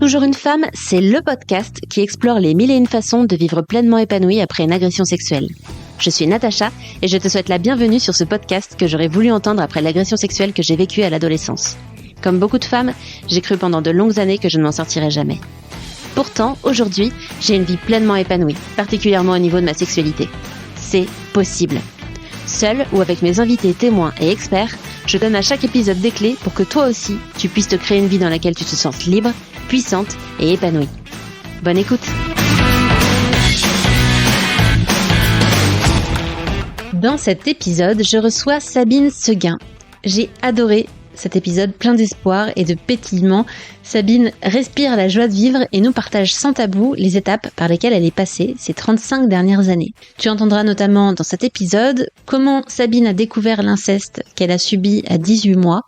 Toujours une femme, c'est le podcast qui explore les mille et une façons de vivre pleinement épanouie après une agression sexuelle. Je suis Natacha et je te souhaite la bienvenue sur ce podcast que j'aurais voulu entendre après l'agression sexuelle que j'ai vécue à l'adolescence. Comme beaucoup de femmes, j'ai cru pendant de longues années que je ne m'en sortirais jamais. Pourtant, aujourd'hui, j'ai une vie pleinement épanouie, particulièrement au niveau de ma sexualité. C'est possible. Seule ou avec mes invités témoins et experts, je donne à chaque épisode des clés pour que toi aussi, tu puisses te créer une vie dans laquelle tu te sens libre, puissante et épanouie. Bonne écoute. Dans cet épisode, je reçois Sabine Seguin. J'ai adoré cet épisode plein d'espoir et de pétillement. Sabine respire la joie de vivre et nous partage sans tabou les étapes par lesquelles elle est passée ces 35 dernières années. Tu entendras notamment dans cet épisode comment Sabine a découvert l'inceste qu'elle a subi à 18 mois,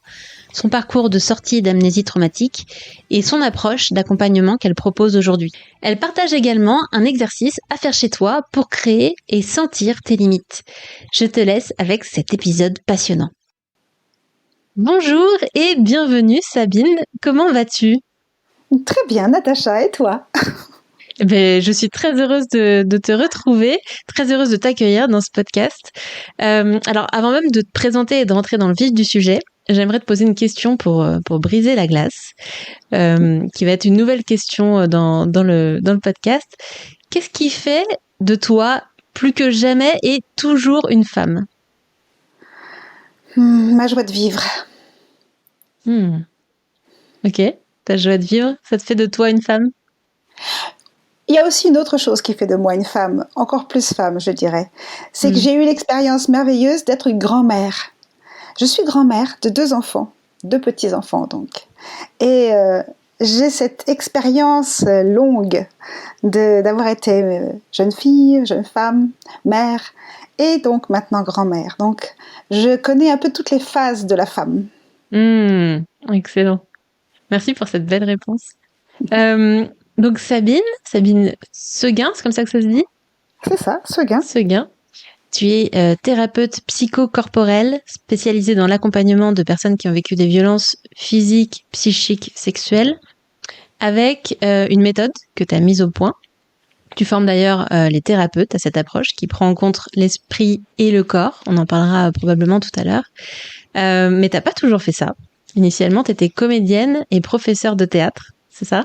son parcours de sortie d'amnésie traumatique et son approche d'accompagnement qu'elle propose aujourd'hui. Elle partage également un exercice à faire chez toi pour créer et sentir tes limites. Je te laisse avec cet épisode passionnant. Bonjour et bienvenue Sabine, comment vas-tu ? Très bien Natacha, et toi ? Je suis très heureuse de te retrouver, très heureuse de t'accueillir dans ce podcast. Alors avant même de te présenter et de rentrer dans le vif du sujet, j'aimerais te poser une question pour briser la glace, qui va être une nouvelle question dans le podcast. Qu'est-ce qui fait de toi, plus que jamais et toujours une femme ? Ma joie de vivre. Ok, ta joie de vivre, ça te fait de toi une femme ? Il y a aussi une autre chose qui fait de moi une femme, encore plus femme je dirais. C'est que j'ai eu l'expérience merveilleuse d'être une grand-mère. Je suis grand-mère de 2 enfants, 2 petits-enfants donc. Et j'ai cette expérience longue d'avoir été jeune fille, jeune femme, mère et donc maintenant grand-mère. Donc je connais un peu toutes les phases de la femme. Excellent. Merci pour cette belle réponse. Donc Sabine Seguin, c'est comme ça que ça se dit ? C'est ça, Seguin. Seguin. Tu es thérapeute psychocorporelle spécialisée dans l'accompagnement de personnes qui ont vécu des violences physiques, psychiques, sexuelles, avec une méthode que tu as mise au point. Tu formes d'ailleurs les thérapeutes à cette approche qui prend en compte l'esprit et le corps. On en parlera probablement tout à l'heure. Mais t'as pas toujours fait ça. Initialement, tu étais comédienne et professeure de théâtre, c'est ça ?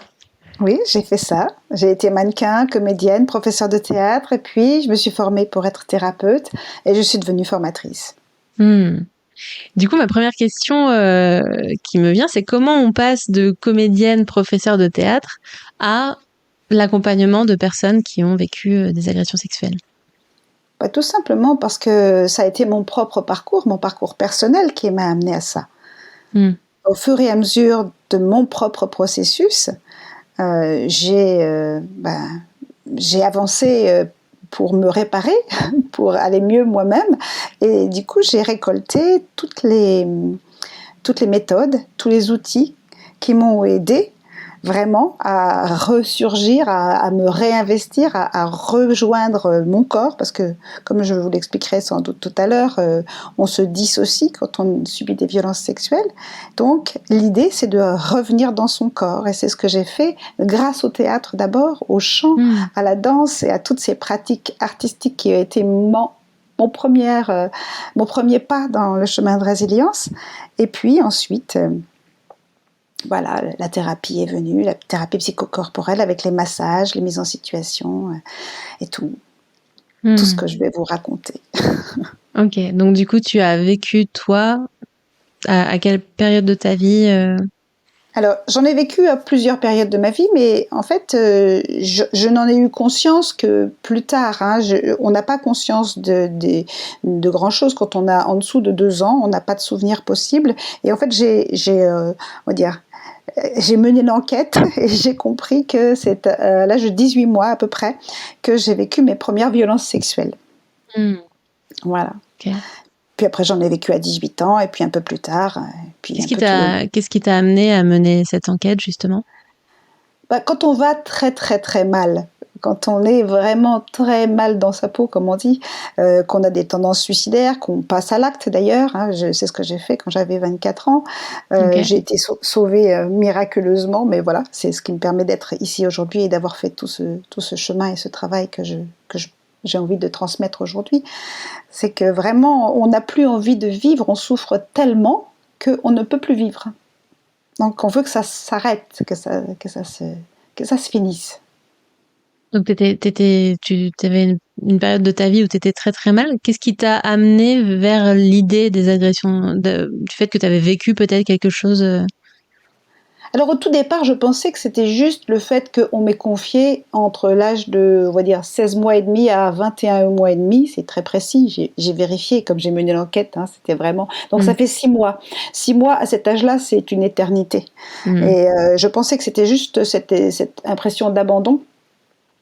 Oui, j'ai fait ça. J'ai été mannequin, comédienne, professeure de théâtre et puis je me suis formée pour être thérapeute et je suis devenue formatrice. Du coup, ma première question qui me vient, c'est comment on passe de comédienne, professeure de théâtre à l'accompagnement de personnes qui ont vécu des agressions sexuelles ? Tout simplement parce que ça a été mon parcours personnel qui m'a amenée à ça. Au fur et à mesure de mon propre processus, j'ai avancé pour me réparer, pour aller mieux moi-même, et du coup j'ai récolté toutes les méthodes, tous les outils qui m'ont aidée vraiment à ressurgir, à me réinvestir, à rejoindre mon corps, parce que, comme je vous l'expliquerai sans doute tout à l'heure, on se dissocie quand on subit des violences sexuelles. Donc, l'idée, c'est de revenir dans son corps, et c'est ce que j'ai fait grâce au théâtre d'abord, au chant, à la danse et à toutes ces pratiques artistiques qui ont été mon premier pas dans le chemin de résilience. Et puis ensuite... Voilà, la thérapie est venue, la thérapie psychocorporelle avec les massages, les mises en situation et tout ce que je vais vous raconter. Ok, donc du coup, tu as vécu, toi, à quelle période de ta vie Alors, j'en ai vécu à plusieurs périodes de ma vie, mais en fait, je n'en ai eu conscience que plus tard. On n'a pas conscience de grand-chose quand on a en dessous de 2 ans, on n'a pas de souvenirs possibles. Et en fait, j'ai mené l'enquête et j'ai compris que c'est à l'âge de 18 mois à peu près que j'ai vécu mes premières violences sexuelles. Voilà. Okay. Puis après, j'en ai vécu à 18 ans et puis un peu plus tard. Qu'est-ce qui t'a amené à mener cette enquête, justement ? Quand on va très très très mal, quand on est vraiment très mal dans sa peau, comme on dit, qu'on a des tendances suicidaires, qu'on passe à l'acte d'ailleurs, hein, c'est ce que j'ai fait quand j'avais 24 ans. Ok. J'ai été sauvée miraculeusement, mais voilà, c'est ce qui me permet d'être ici aujourd'hui et d'avoir fait tout ce chemin et ce travail que j'ai envie de transmettre aujourd'hui. C'est que vraiment, on n'a plus envie de vivre, on souffre tellement qu'on ne peut plus vivre. Donc on veut que ça s'arrête, que ça se finisse. Donc tu avais une période de ta vie où tu étais très très mal. Qu'est-ce qui t'a amené vers l'idée des agressions, du fait que tu avais vécu peut-être quelque chose Alors au tout départ, je pensais que c'était juste le fait qu'on m'ait confié entre l'âge de, on va dire, 16 mois et demi à 21 mois et demi, c'est très précis, j'ai vérifié comme j'ai mené l'enquête, hein, c'était vraiment... Donc ça fait 6 mois. 6 mois à cet âge-là, c'est une éternité. Et je pensais que c'était juste cette impression d'abandon.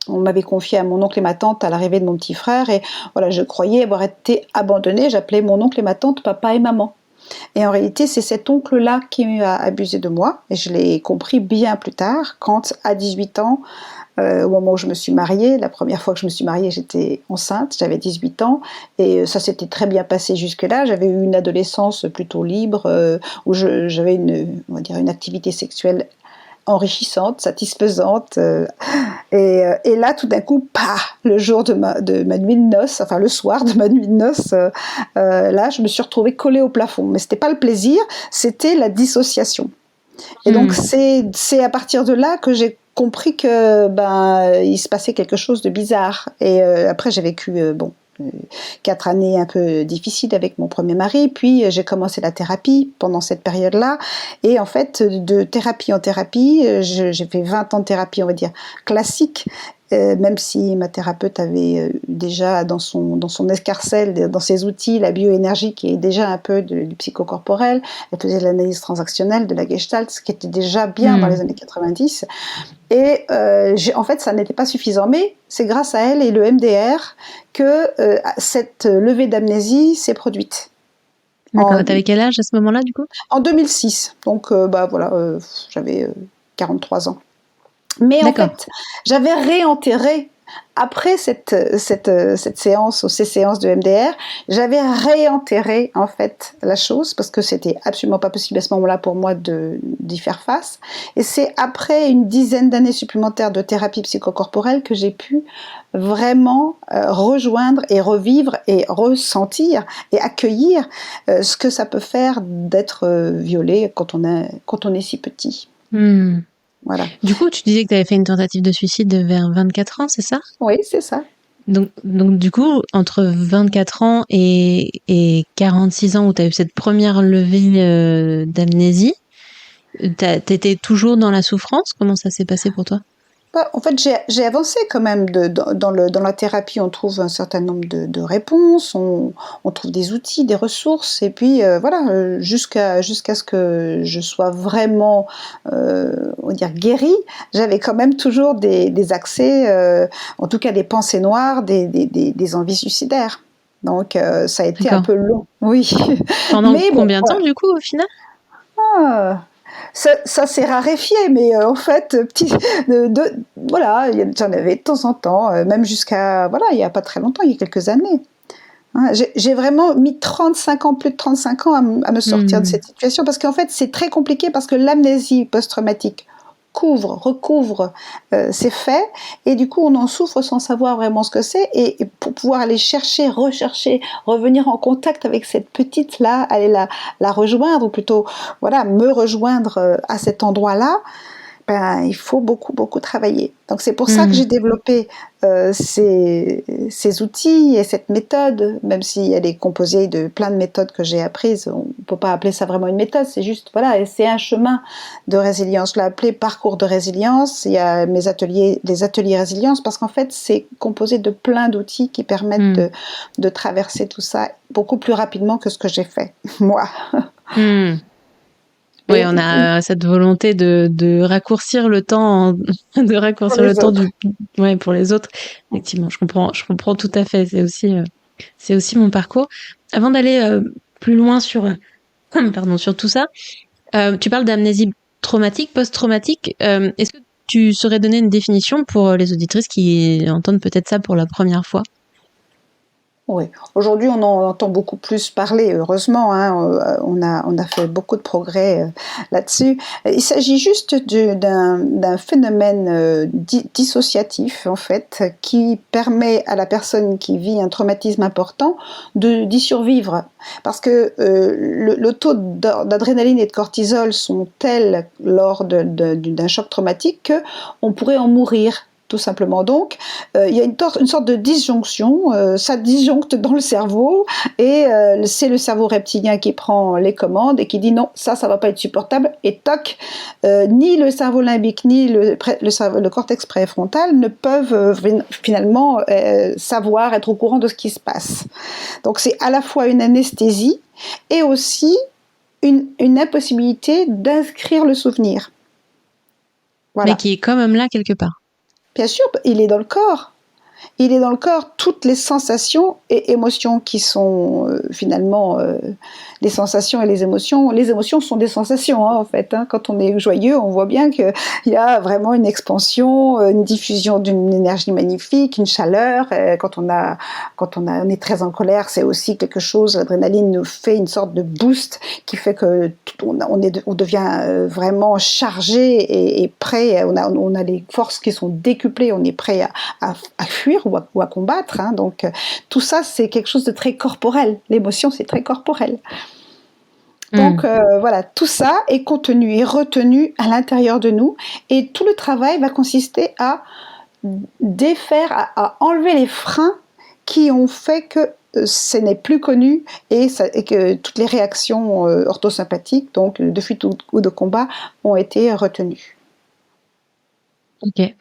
On m'avait confié à mon oncle et ma tante à l'arrivée de mon petit frère et voilà, je croyais avoir été abandonnée. J'appelais mon oncle et ma tante papa et maman. Et en réalité, c'est cet oncle-là qui a abusé de moi. Et je l'ai compris bien plus tard, quand à 18 ans, au moment où je me suis mariée, la première fois que je me suis mariée, j'étais enceinte, j'avais 18 ans. Et ça s'était très bien passé jusque-là. J'avais eu une adolescence plutôt libre, où j'avais on va dire une activité sexuelle enrichissante, satisfaisante. Et là, tout d'un coup, le jour de ma nuit de noces, enfin le soir de ma nuit de noces, là, je me suis retrouvée collée au plafond. Mais c'était pas le plaisir, c'était la dissociation. Et donc, c'est à partir de là que j'ai compris que il se passait quelque chose de bizarre. Et après, j'ai vécu 4 années un peu difficiles avec mon premier mari, puis j'ai commencé la thérapie pendant cette période-là, et en fait, de thérapie en thérapie, j'ai fait 20 ans de thérapie, on va dire, classique, même si ma thérapeute avait déjà dans son escarcelle, dans ses outils, la bioénergie qui est déjà un peu du psychocorporel, elle faisait de l'analyse transactionnelle, de la gestalt, ce qui était déjà bien dans les années 90. Et en fait, ça n'était pas suffisant. Mais c'est grâce à elle et le MDR que cette levée d'amnésie s'est produite. D'accord. T'avais quel âge à ce moment-là, du coup? En 2006. Donc, j'avais 43 ans. Mais en fait, j'avais réenterré, après cette séance ou ces séances de MDR, j'avais réenterré en fait la chose parce que c'était absolument pas possible à ce moment-là pour moi d'y faire face. Et c'est après une dizaine d'années supplémentaires de thérapie psychocorporelle que j'ai pu vraiment rejoindre et revivre et ressentir et accueillir ce que ça peut faire d'être violé quand on est si petit. Voilà. Du coup, tu disais que tu avais fait une tentative de suicide vers 24 ans, c'est ça? Oui, c'est ça. Donc, du coup, entre 24 ans et 46 ans où tu as eu cette première levée d'amnésie, t'étais toujours dans la souffrance? Comment ça s'est passé pour toi? En fait, j'ai avancé quand même dans la thérapie. On trouve un certain nombre de réponses, on trouve des outils, des ressources, et puis jusqu'à ce que je sois vraiment, on va dire, guérie. J'avais quand même toujours des accès, en tout cas des pensées noires, des envies suicidaires. Donc ça a été un peu long, oui. Pendant combien de temps du coup au final? Ça s'est raréfié, mais en fait, voilà, j'en avais de temps en temps, même jusqu'à, voilà, il n'y a pas très longtemps, il y a quelques années. Hein, j'ai vraiment mis 35 ans, plus de 35 ans à me sortir de cette situation, parce qu'en fait, c'est très compliqué, parce que l'amnésie post-traumatique recouvre ces faits, et du coup on en souffre sans savoir vraiment ce que c'est, et pour pouvoir aller chercher, rechercher, revenir en contact avec cette petite là, aller la rejoindre, ou plutôt voilà, me rejoindre à cet endroit là, il faut beaucoup travailler. Donc c'est pour ça que j'ai développé ces outils et cette méthode, même si elle est composée de plein de méthodes que j'ai apprises. On ne peut pas appeler ça vraiment une méthode, c'est juste, voilà, c'est un chemin de résilience. Je l'ai appelé parcours de résilience. Il y a les ateliers résilience, parce qu'en fait c'est composé de plein d'outils qui permettent de traverser tout ça beaucoup plus rapidement que ce que j'ai fait, moi. Oui, on a cette volonté de raccourcir le temps, pour les autres. Effectivement, je comprends tout à fait. C'est aussi mon parcours. Avant d'aller plus loin sur tout ça, tu parles d'amnésie traumatique, post-traumatique. Est-ce que tu saurais donner une définition pour les auditrices qui entendent peut-être ça pour la première fois? Oui, aujourd'hui on en entend beaucoup plus parler, heureusement, hein, on a fait beaucoup de progrès là-dessus. Il s'agit juste d'un phénomène dissociatif, en fait, qui permet à la personne qui vit un traumatisme important d'y survivre. Parce que le taux d'adrénaline et de cortisol sont tels lors d'un choc traumatique qu'on pourrait en mourir. Tout simplement. Donc, il y a une sorte de disjonction, ça disjoncte dans le cerveau et c'est le cerveau reptilien qui prend les commandes et qui dit non, ça va pas être supportable et toc, ni le cerveau limbique ni le cortex préfrontal ne peuvent finalement savoir, être au courant de ce qui se passe. Donc, c'est à la fois une anesthésie et aussi une impossibilité d'inscrire le souvenir. Voilà. Mais qui est quand même là quelque part. Bien sûr, il est dans le corps. Il est dans le corps. Toutes les sensations et émotions qui sont finalement les sensations et les émotions. Les émotions sont des sensations, hein, en fait. Hein. Quand on est joyeux, on voit bien qu'il y a vraiment une expansion, une diffusion d'une énergie magnifique, une chaleur. Quand on est très en colère, c'est aussi quelque chose. L'adrénaline nous fait une sorte de boost qui fait que on devient vraiment chargé et prêt. On a les forces qui sont décuplées. On est prêt à fuir ou à combattre. Hein. Donc tout ça, c'est quelque chose de très corporel. L'émotion, c'est très corporel. Donc voilà, tout ça est contenu et retenu à l'intérieur de nous et tout le travail va consister à défaire, à enlever les freins qui ont fait que ce n'est plus connu et que toutes les réactions orthosympathiques, donc de fuite ou de combat, ont été retenues. Ok.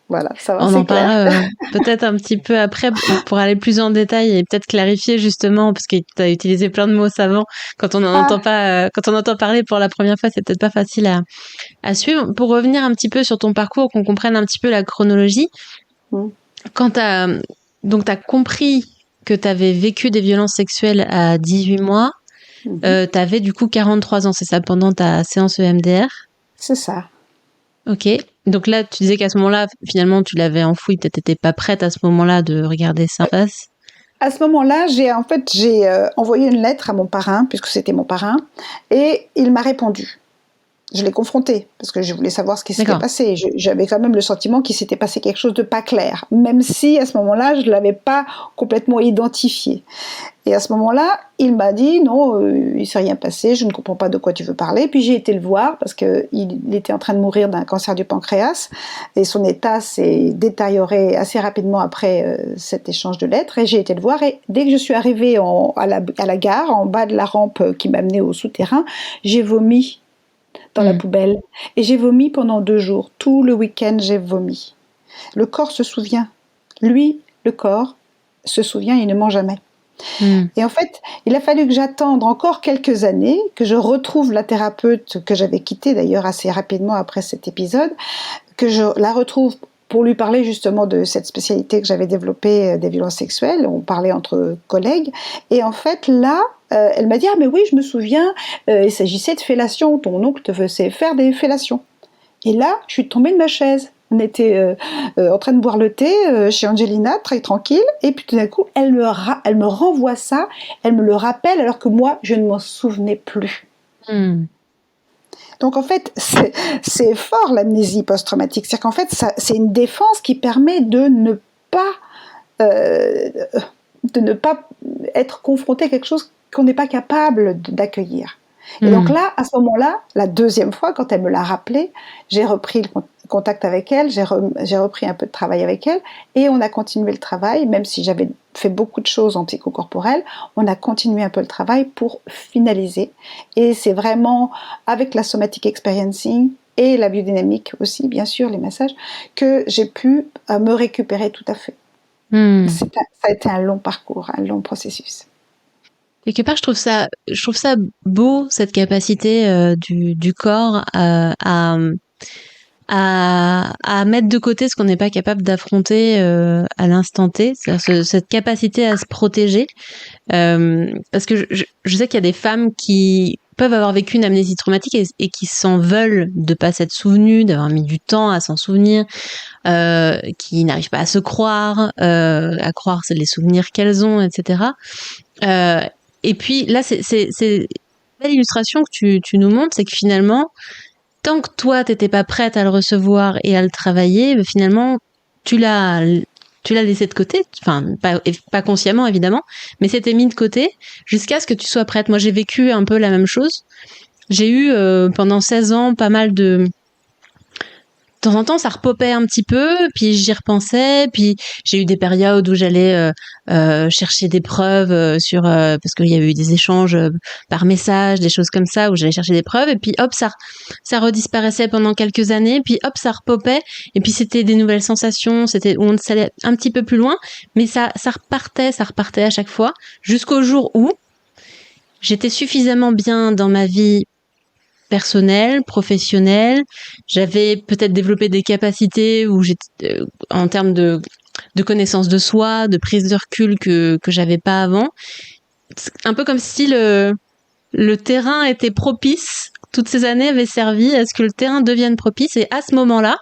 Voilà, ça va, on c'est en clair. parlera peut-être un petit peu après pour aller plus en détail et peut-être clarifier justement parce que tu as utilisé plein de mots savants quand on n'entend pas quand on entend parler pour la première fois, c'est peut-être pas facile à suivre. Pour revenir un petit peu sur ton parcours, qu'on comprenne un petit peu la chronologie. Quand t'as compris que tu avais vécu des violences sexuelles à 18 mois, tu avais du coup 43 ans, c'est ça, pendant ta séance EMDR? C'est ça. Ok. Donc là, tu disais qu'à ce moment-là, finalement, tu l'avais enfoui, tu n'étais pas prête à ce moment-là de regarder ça en face. À ce moment-là, j'ai envoyé une lettre à mon parrain, puisque c'était mon parrain, et il m'a répondu. Je l'ai confronté, parce que je voulais savoir ce qui s'était passé. J'avais quand même le sentiment qu'il s'était passé quelque chose de pas clair, même si à ce moment-là, je ne l'avais pas complètement identifié. Et à ce moment-là, il m'a dit, non, il ne s'est rien passé, je ne comprends pas de quoi tu veux parler. Puis j'ai été le voir, parce qu'il était en train de mourir d'un cancer du pancréas, et son état s'est détérioré assez rapidement après cet échange de lettres. Et j'ai été le voir, et dès que je suis arrivée à la gare, en bas de la rampe qui m'amenait au souterrain, j'ai vomi dans la poubelle. Et j'ai vomi pendant 2 jours. Tout le week-end, j'ai vomi. Le corps se souvient. Lui, le corps, se souvient, il ne ment jamais. Et en fait, il a fallu que j'attende encore quelques années, que je retrouve la thérapeute que j'avais quittée d'ailleurs assez rapidement après cet épisode, que je la retrouve pour lui parler justement de cette spécialité que j'avais développée des violences sexuelles. On parlait entre collègues. Et en fait, là, elle m'a dit « Ah mais oui, je me souviens, il s'agissait de fellation, ton oncle te faisait faire des fellations. » Et là, je suis tombée de ma chaise. On était en train de boire le thé chez Angelina, très tranquille, et puis tout d'un coup, elle me renvoie ça, elle me le rappelle, alors que moi, je ne m'en souvenais plus. Donc en fait, c'est fort l'amnésie post-traumatique. C'est-à-dire qu'en fait, c'est une défense qui permet de ne pas être confronté à quelque chose qu'on n'est pas capable d'accueillir. Et donc là, à ce moment-là, la deuxième fois, quand elle me l'a rappelé, j'ai repris le contact avec elle, j'ai repris un peu de travail avec elle, et on a continué le travail, même si j'avais fait beaucoup de choses en psychocorporel, on a continué un peu le travail pour finaliser. Et c'est vraiment avec la somatic experiencing et la biodynamique aussi, bien sûr, les massages, que j'ai pu me récupérer tout à fait. Ça a été un long parcours, un long processus. Quelque part, je trouve ça beau, cette capacité du corps à mettre de côté ce qu'on n'est pas capable d'affronter à l'instant T, c'est-à-dire cette capacité à se protéger. Parce que je sais qu'il y a des femmes qui peuvent avoir vécu une amnésie traumatique et qui s'en veulent de pas s'être souvenus, d'avoir mis du temps à s'en souvenir, qui n'arrivent pas à se croire, à croire les souvenirs qu'elles ont, etc. Et puis là, c'est une belle illustration que tu nous montres, c'est que finalement, tant que toi, t'étais pas prête à le recevoir et à le travailler, ben finalement, tu l'as laissé de côté, enfin pas consciemment évidemment, mais c'était mis de côté jusqu'à ce que tu sois prête. Moi, j'ai vécu un peu la même chose. J'ai eu pendant 16 ans pas mal de temps en temps, ça repopait un petit peu, puis j'y repensais, puis j'ai eu des périodes où j'allais chercher des preuves parce qu'il y avait eu des échanges par message, des choses comme ça, où j'allais chercher des preuves, et puis hop, ça redisparaissait pendant quelques années, puis hop, ça repopait, et puis c'était des nouvelles sensations, où on allait un petit peu plus loin, mais ça repartait à chaque fois, jusqu'au jour où j'étais suffisamment bien dans ma vie personnel, professionnel. J'avais peut-être développé des capacités où j'étais en termes de connaissance de soi, de prise de recul que j'avais pas avant. C'est un peu comme si le terrain était propice. Toutes ces années avaient servi à ce que le terrain devienne propice, et à ce moment-là,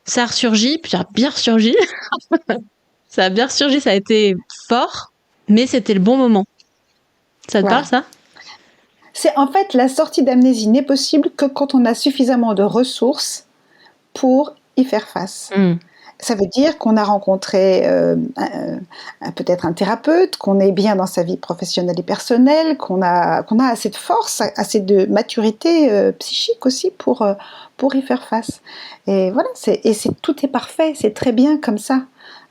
ça a ressurgi, puis ça a bien ressurgi. Ça a bien ressurgi, ça a été fort, mais c'était le bon moment. Ça te parle, ça? C'est en fait, la sortie d'amnésie n'est possible que quand on a suffisamment de ressources pour y faire face. Ça veut dire qu'on a rencontré peut-être un thérapeute, qu'on est bien dans sa vie professionnelle et personnelle, qu'on a assez de force, assez de maturité psychique aussi pour y faire face. Et voilà, tout est parfait, c'est très bien comme ça.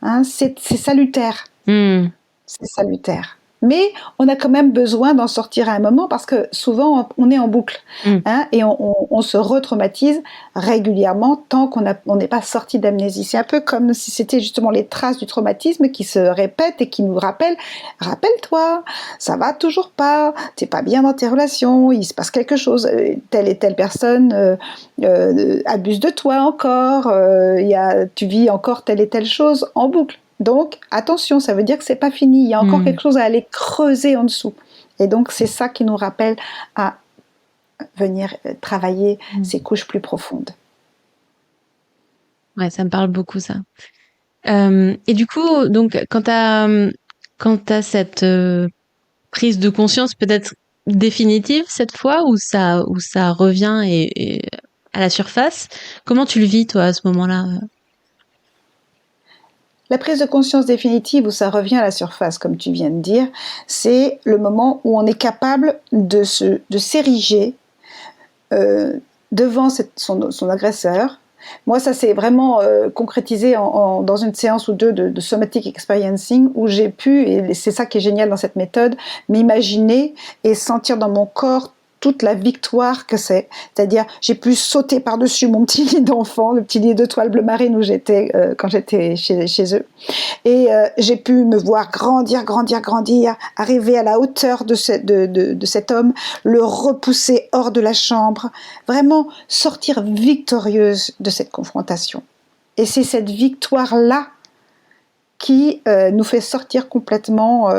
Hein, c'est salutaire. C'est salutaire. Mais on a quand même besoin d'en sortir à un moment, parce que souvent on est en boucle, hein, et on se retraumatise régulièrement tant qu'on n'est pas sorti d'amnésie. C'est un peu comme si c'était justement les traces du traumatisme qui se répètent et qui nous rappellent: rappelle-toi, ça va toujours pas, t'es pas bien dans tes relations, il se passe quelque chose, telle et telle personne abuse de toi encore, tu vis encore telle et telle chose en boucle. Donc, attention, ça veut dire que c'est pas fini. Il y a encore quelque chose à aller creuser en dessous. Et donc, c'est ça qui nous rappelle à venir travailler ces couches plus profondes. Ouais, ça me parle beaucoup, ça. Et du coup, donc, quand t'as cette prise de conscience peut-être définitive cette fois, où ça revient et à la surface, comment tu le vis, toi, à ce moment-là? La prise de conscience définitive où ça revient à la surface, comme tu viens de dire, c'est le moment où on est capable de s'ériger devant son agresseur. Moi, ça s'est vraiment concrétisé dans une séance ou deux de somatic experiencing, où j'ai pu, et c'est ça qui est génial dans cette méthode, m'imaginer et sentir dans mon corps toute la victoire que c'est. C'est-à-dire, j'ai pu sauter par-dessus mon petit lit d'enfant, le petit lit de toile bleu marine où j'étais quand j'étais chez eux. Et j'ai pu me voir grandir, arriver à la hauteur de cet homme, le repousser hors de la chambre, vraiment sortir victorieuse de cette confrontation. Et c'est cette victoire-là qui nous fait sortir complètement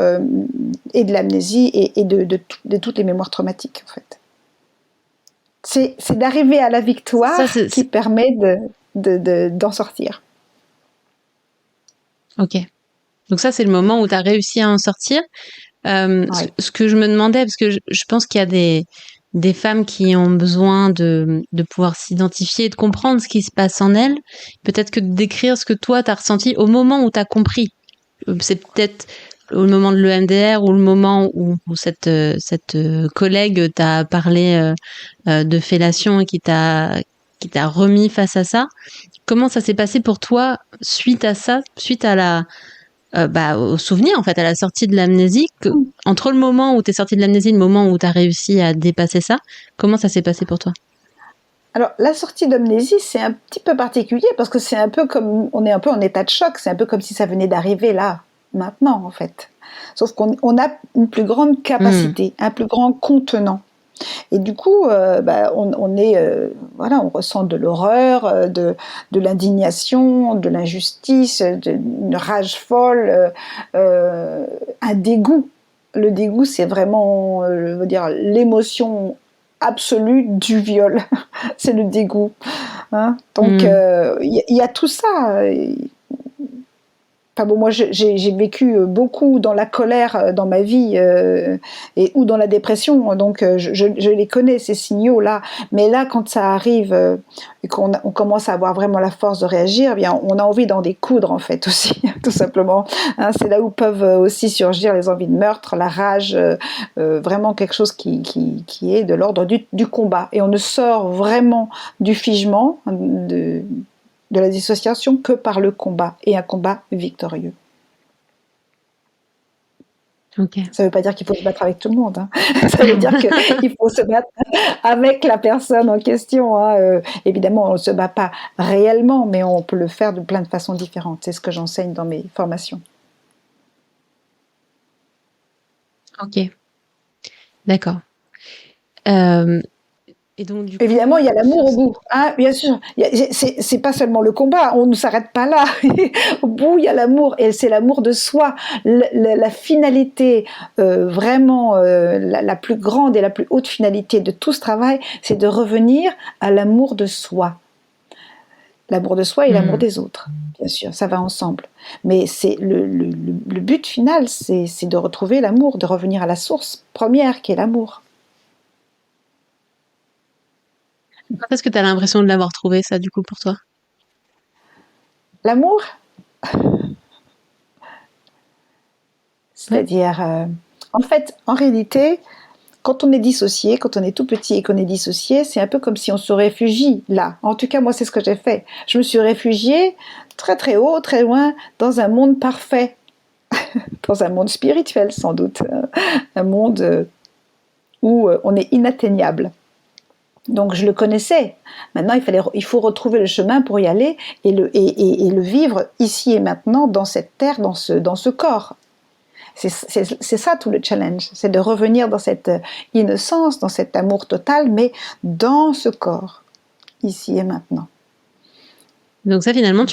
et de l'amnésie et de toutes les mémoires traumatiques, en fait. C'est d'arriver à la victoire qui permet d'en sortir. Ok. Donc ça, c'est le moment où tu as réussi à en sortir. Oui. Ce que je me demandais, parce que je pense qu'il y a des femmes qui ont besoin de pouvoir s'identifier et de comprendre ce qui se passe en elles. Peut-être que de décrire ce que toi, tu as ressenti au moment où tu as compris. C'est peut-être au moment de l'EMDR ou le moment où cette collègue t'a parlé de fellation et qui t'a remis face à ça. Comment ça s'est passé pour toi suite à ça, suite à au souvenir, en fait, à la sortie de l'amnésie, entre le moment où tu es sortie de l'amnésie et le moment où tu as réussi à dépasser ça, comment ça s'est passé pour toi? Alors, la sortie d'amnésie, c'est un petit peu particulier parce que c'est un peu comme, on est un peu en état de choc, c'est un peu comme si ça venait d'arriver là, maintenant, en fait. Sauf qu'on a une plus grande capacité, un plus grand contenant. Et du coup, on ressent de l'horreur, de l'indignation, de l'injustice, d'une rage folle, un dégoût. Le dégoût, c'est vraiment, l'émotion absolu du viol. C'est le dégoût. Hein. Donc, il y a tout ça. Enfin bon, moi, j'ai vécu beaucoup dans la colère dans ma vie ou dans la dépression, donc je les connais, ces signaux-là. Mais là, quand ça arrive et on commence à avoir vraiment la force de réagir, eh bien, on a envie d'en découdre, en fait, aussi, tout simplement. Hein, c'est là où peuvent aussi surgir les envies de meurtre, la rage, vraiment quelque chose qui est de l'ordre du combat. Et on ne sort vraiment du figement, de la dissociation que par le combat, et un combat victorieux. Okay. Ça ne veut pas dire qu'il faut se battre avec tout le monde. Hein. Ça veut dire qu'il faut se battre avec la personne en question. Hein. Évidemment, on ne se bat pas réellement, mais on peut le faire de plein de façons différentes. C'est ce que j'enseigne dans mes formations. Ok, d'accord. Et donc, du coup, évidemment, il y a l'amour au bout, hein, bien sûr. C'est pas seulement le combat, on ne s'arrête pas là. Au bout, il y a l'amour, et c'est l'amour de soi. La finalité, vraiment, la plus grande et la plus haute finalité de tout ce travail, c'est de revenir à l'amour de soi. L'amour de soi et l'amour des autres, bien sûr, ça va ensemble. Mais c'est le but final, c'est de retrouver l'amour, de revenir à la source première qui est l'amour. Quand est-ce que tu as l'impression de l'avoir trouvé, ça, du coup, pour toi? L'amour ? C'est-à-dire, en fait, en réalité, quand on est dissocié, quand on est tout petit et qu'on est dissocié, c'est un peu comme si on se réfugie là. En tout cas, moi, c'est ce que j'ai fait. Je me suis réfugiée très très haut, très loin, dans un monde parfait, dans un monde spirituel sans doute, un monde où on est inatteignable. Donc je le connaissais. Maintenant, il faut retrouver le chemin pour y aller et le vivre ici et maintenant, dans cette terre, dans ce corps. C'est ça tout le challenge, c'est de revenir dans cette innocence, dans cet amour total, mais dans ce corps, ici et maintenant. Donc ça, finalement,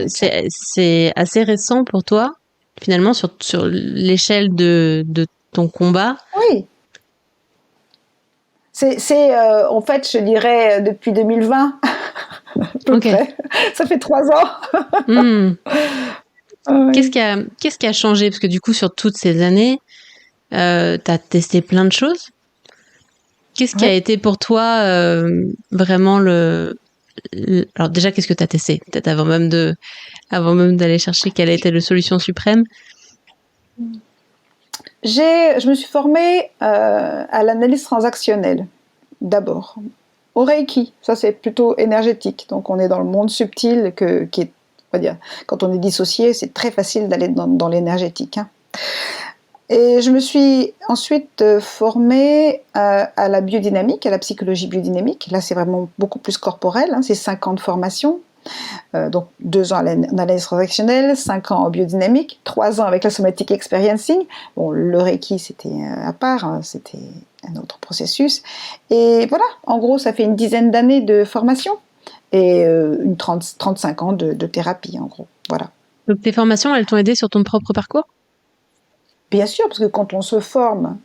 c'est assez récent pour toi, finalement, sur l'échelle de ton combat. Oui. En fait, je dirais depuis 2020, à peu près. Ça fait 3 ans. Oui. Qu'est-ce qui a changé? Parce que du coup, sur toutes ces années, tu as testé plein de choses. Qu'est-ce qui a été pour toi vraiment alors déjà, qu'est-ce que tu as testé? Peut-être avant même d'aller chercher quelle était la solution suprême. Je me suis formée à l'analyse transactionnelle, d'abord. Au Reiki, ça c'est plutôt énergétique. Donc on est dans le monde subtil qui est, on va dire, quand on est dissocié, c'est très facile d'aller dans l'énergétique. Hein. Et je me suis ensuite formée à la biodynamique, à la psychologie biodynamique. Là, c'est vraiment beaucoup plus corporel. Hein. C'est 5 ans de formation. Donc 2 ans en analyse transactionnelle, 5 ans en biodynamique, 3 ans avec la somatic experiencing. Bon, le Reiki, c'était à part, hein, c'était un autre processus. Et voilà, en gros, ça fait une dizaine d'années de formation et 35 ans de thérapie, en gros. Voilà. Donc tes formations, elles t'ont aidé sur ton propre parcours? Bien sûr, parce que quand on se forme,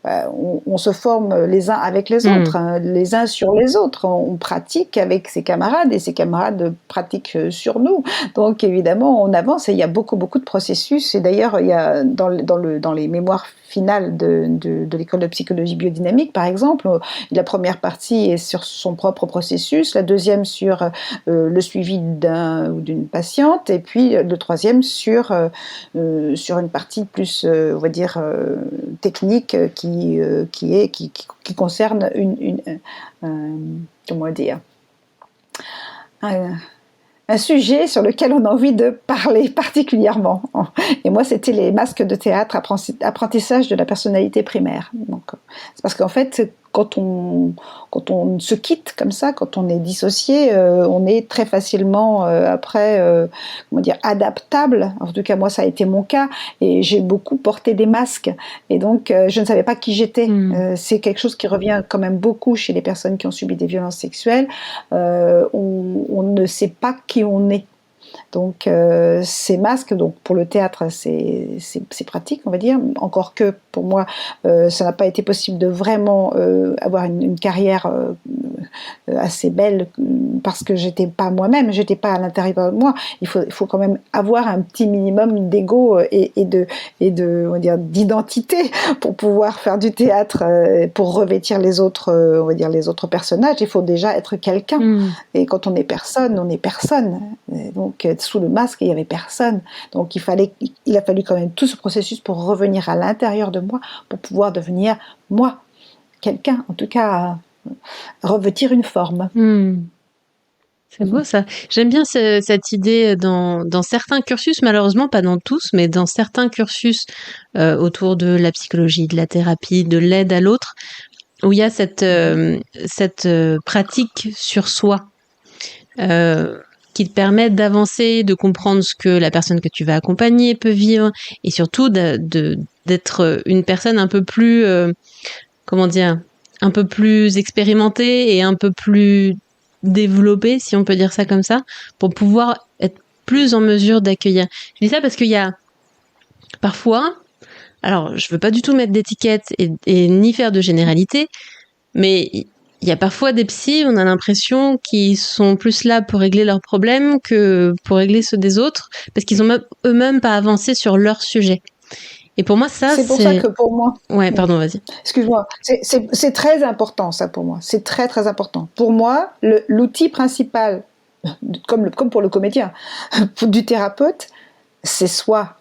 on se forme les uns avec les autres, hein, les uns sur les autres. On pratique avec ses camarades et ses camarades pratiquent sur nous. Donc évidemment, on avance et il y a beaucoup de processus. Et d'ailleurs, il y a dans les mémoires finales de l'école de psychologie biodynamique, par exemple, la première partie est sur son propre processus, la deuxième sur le suivi d'un ou d'une patiente, et puis le troisième sur une partie plus, on va dire, technique qui concerne comment dire, un sujet sur lequel on a envie de parler particulièrement. Et moi, c'était les masques de théâtre, apprentissage de la personnalité primaire. Donc, c'est parce qu'en fait, quand on se quitte comme ça, quand on est dissocié, on est très facilement après, comment dire, adaptable. En tout cas, moi, ça a été mon cas, et j'ai beaucoup porté des masques. Et donc, je ne savais pas qui j'étais. C'est quelque chose qui revient quand même beaucoup chez les personnes qui ont subi des violences sexuelles. On ne sait pas qui on est. Donc ces masques, donc pour le théâtre, c'est pratique, on va dire. Encore que pour moi, ça n'a pas été possible de vraiment avoir une carrière assez belle parce que j'étais pas moi-même, j'étais pas à l'intérieur de moi. Il faut quand même avoir un petit minimum d'ego et de on va dire d'identité pour pouvoir faire du théâtre, pour revêtir les autres, on va dire les autres personnages. Il faut déjà être quelqu'un. Et quand on est personne, on est personne. Et donc sous le masque, il y avait personne. Donc il a fallu quand même tout ce processus pour revenir à l'intérieur de moi, pour pouvoir devenir moi, quelqu'un, en tout cas revêtir une forme. C'est beau ça. J'aime bien cette idée dans certains cursus, malheureusement pas dans tous, mais dans certains cursus autour de la psychologie, de la thérapie, de l'aide à l'autre, où il y a cette pratique sur soi qui te permet d'avancer, de comprendre ce que la personne que tu vas accompagner peut vivre, et surtout d'être une personne un peu plus, comment dire, un peu plus expérimentée et un peu plus développée, si on peut dire ça comme ça, pour pouvoir être plus en mesure d'accueillir. Je dis ça parce qu'il y a parfois, alors je veux pas du tout mettre d'étiquette et ni faire de généralité, mais il y a parfois des psys, on a l'impression qu'ils sont plus là pour régler leurs problèmes que pour régler ceux des autres, parce qu'ils ont eux-mêmes pas avancé sur leur sujet. Et pour moi, ça, c'est pour ça que pour moi... Ouais, pardon, vas-y. Excuse-moi. C'est très important, ça, pour moi. C'est très, très important. Pour moi, l'outil principal, comme pour le comédien, du thérapeute, c'est soi.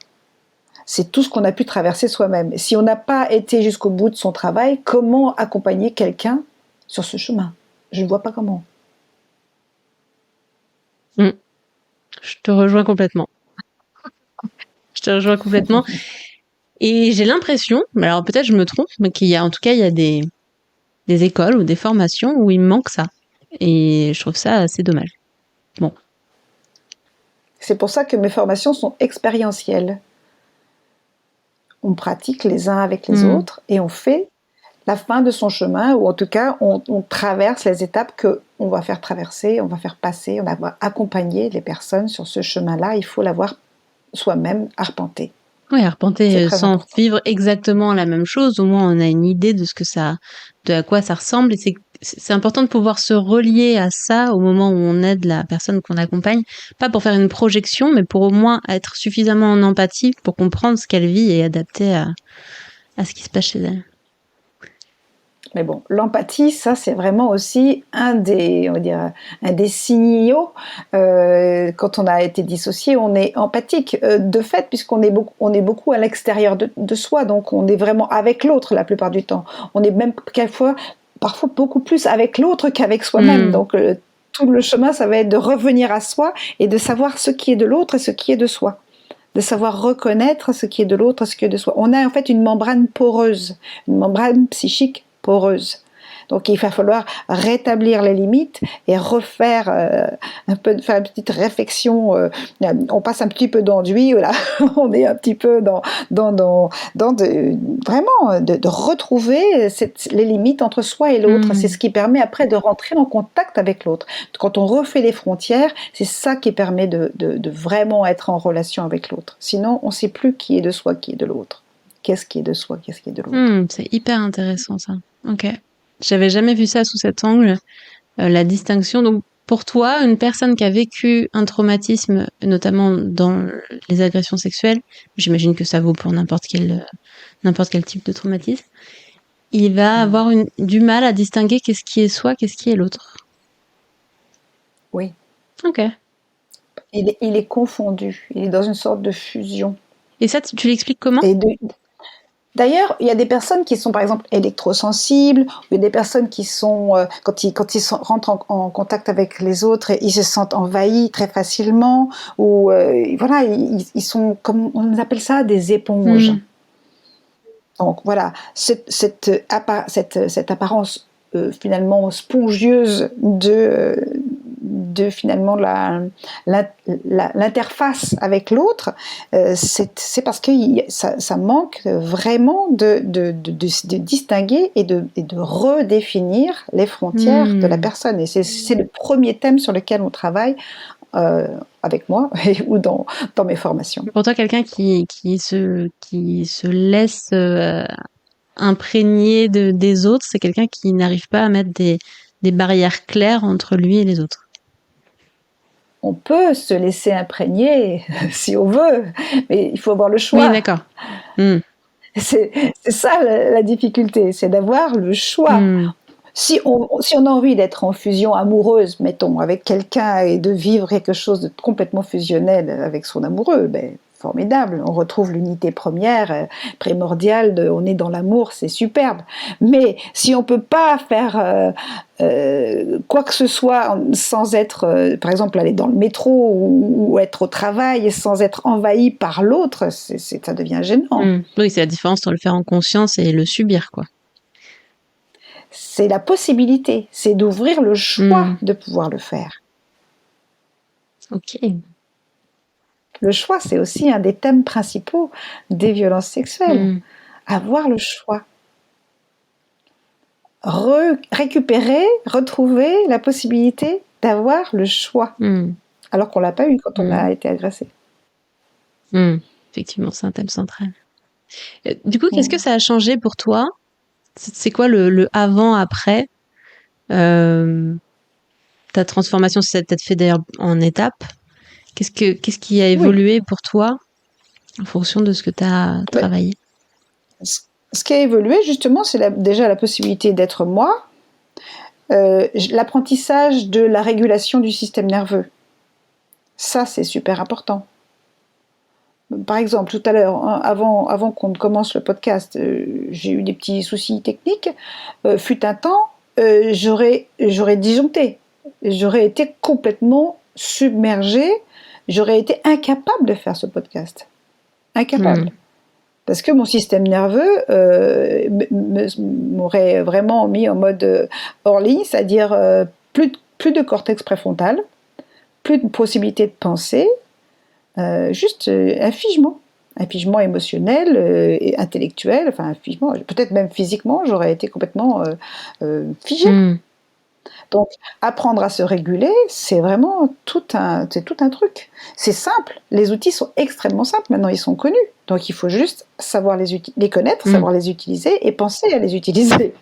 C'est tout ce qu'on a pu traverser soi-même. Si on n'a pas été jusqu'au bout de son travail, comment accompagner quelqu'un sur ce chemin? Je ne vois pas comment. Je te rejoins complètement. Et j'ai l'impression, alors peut-être je me trompe, mais qu'il y a, en tout cas, il y a des écoles ou des formations où il manque ça. Et je trouve ça assez dommage. Bon. C'est pour ça que mes formations sont expérientielles. On pratique les uns avec les autres et on fait la fin de son chemin, ou en tout cas, on traverse les étapes qu'on va faire traverser, on va faire passer, on va accompagner les personnes sur ce chemin-là. Il faut l'avoir soi-même arpenté. Oui, arpenter sans important. Vivre exactement la même chose, au moins on a une idée de à quoi ça ressemble, et c'est important de pouvoir se relier à ça au moment où on aide la personne qu'on accompagne, pas pour faire une projection, mais pour au moins être suffisamment en empathie pour comprendre ce qu'elle vit et adapter à ce qui se passe chez elle. Mais bon, l'empathie, ça c'est vraiment aussi un des signaux. Quand on a été dissocié, on est empathique de fait, puisqu'on est beaucoup à l'extérieur de soi, donc on est vraiment avec l'autre la plupart du temps. On est même parfois beaucoup plus avec l'autre qu'avec soi-même. Donc tout le chemin, ça va être de revenir à soi et de savoir ce qui est de l'autre et ce qui est de soi. De savoir reconnaître ce qui est de l'autre et ce qui est de soi. On a en fait une membrane poreuse, une membrane psychique poreuse. Donc il va falloir rétablir les limites et refaire faire une petite réflexion. On passe un petit peu d'enduit, là. On est un petit peu vraiment de retrouver les limites entre soi et l'autre. C'est ce qui permet après de rentrer en contact avec l'autre. Quand on refait les frontières, c'est ça qui permet de vraiment être en relation avec l'autre. Sinon, on ne sait plus qui est de soi, qui est de l'autre. Qu'est-ce qui est de soi, qu'est-ce qui est de l'autre. C'est hyper intéressant ça. Ok. J'avais jamais vu ça sous cet angle, la distinction. Donc pour toi, une personne qui a vécu un traumatisme, notamment dans les agressions sexuelles, j'imagine que ça vaut pour n'importe quel type de traumatisme, il va avoir du mal à distinguer qu'est-ce qui est soi, qu'est-ce qui est l'autre. Oui. Ok. Il est confondu, il est dans une sorte de fusion. Et ça, tu l'expliques comment ? D'ailleurs, il y a des personnes qui sont par exemple électrosensibles, ou il y a des personnes qui sont, quand ils rentrent en contact avec les autres, ils se sentent envahis très facilement, ou voilà, ils sont, comme on appelle ça, des éponges. Donc voilà, cette apparence finalement spongieuse de finalement l'interface avec l'autre, c'est parce que ça manque vraiment de distinguer et de redéfinir les frontières de la personne. Et c'est le premier thème sur lequel on travaille avec moi ou dans mes formations. Pour toi, quelqu'un qui se laisse imprégner des autres, c'est quelqu'un qui n'arrive pas à mettre des barrières claires entre lui et les autres. On peut se laisser imprégner si on veut, mais il faut avoir le choix. Oui, d'accord. C'est ça la difficulté, c'est d'avoir le choix. Si on a envie d'être en fusion amoureuse, mettons, avec quelqu'un et de vivre quelque chose de complètement fusionnel avec son amoureux, ben, formidable, on retrouve l'unité première, primordiale, on est dans l'amour, c'est superbe. Mais si on ne peut pas faire quoi que ce soit sans être, par exemple, aller dans le métro ou être au travail sans être envahi par l'autre, ça devient gênant. Oui, c'est la différence entre le faire en conscience et le subir, quoi. C'est la possibilité, c'est d'ouvrir le choix de pouvoir le faire. Ok. Le choix, c'est aussi un des thèmes principaux des violences sexuelles. Avoir le choix. Récupérer, retrouver la possibilité d'avoir le choix. Alors qu'on ne l'a pas eu quand on a été agressé. Effectivement, c'est un thème central. Du coup, qu'est-ce que ça a changé pour toi ? C'est quoi le avant-après ta transformation, ça t'a peut-être fait d'ailleurs en étapes. Qu'est-ce qui a évolué pour toi en fonction de ce que tu as travaillé ? Ce qui a évolué, justement, c'est déjà la possibilité d'être moi, l'apprentissage de la régulation du système nerveux. Ça, c'est super important. Par exemple, tout à l'heure, avant qu'on ne commence le podcast, j'ai eu des petits soucis techniques. Fut un temps, j'aurais disjoncté. J'aurais été complètement submergée. J'aurais été incapable de faire ce podcast. Incapable. Parce que mon système nerveux m'aurait vraiment mis en mode hors ligne, c'est-à-dire plus de cortex préfrontal, plus de possibilité de penser, juste un figement émotionnel et intellectuel, enfin un figement, peut-être même physiquement, j'aurais été complètement figée. Donc, apprendre à se réguler, c'est vraiment tout un truc. C'est simple, les outils sont extrêmement simples, maintenant ils sont connus. Donc, il faut juste savoir les connaître, savoir les utiliser et penser à les utiliser.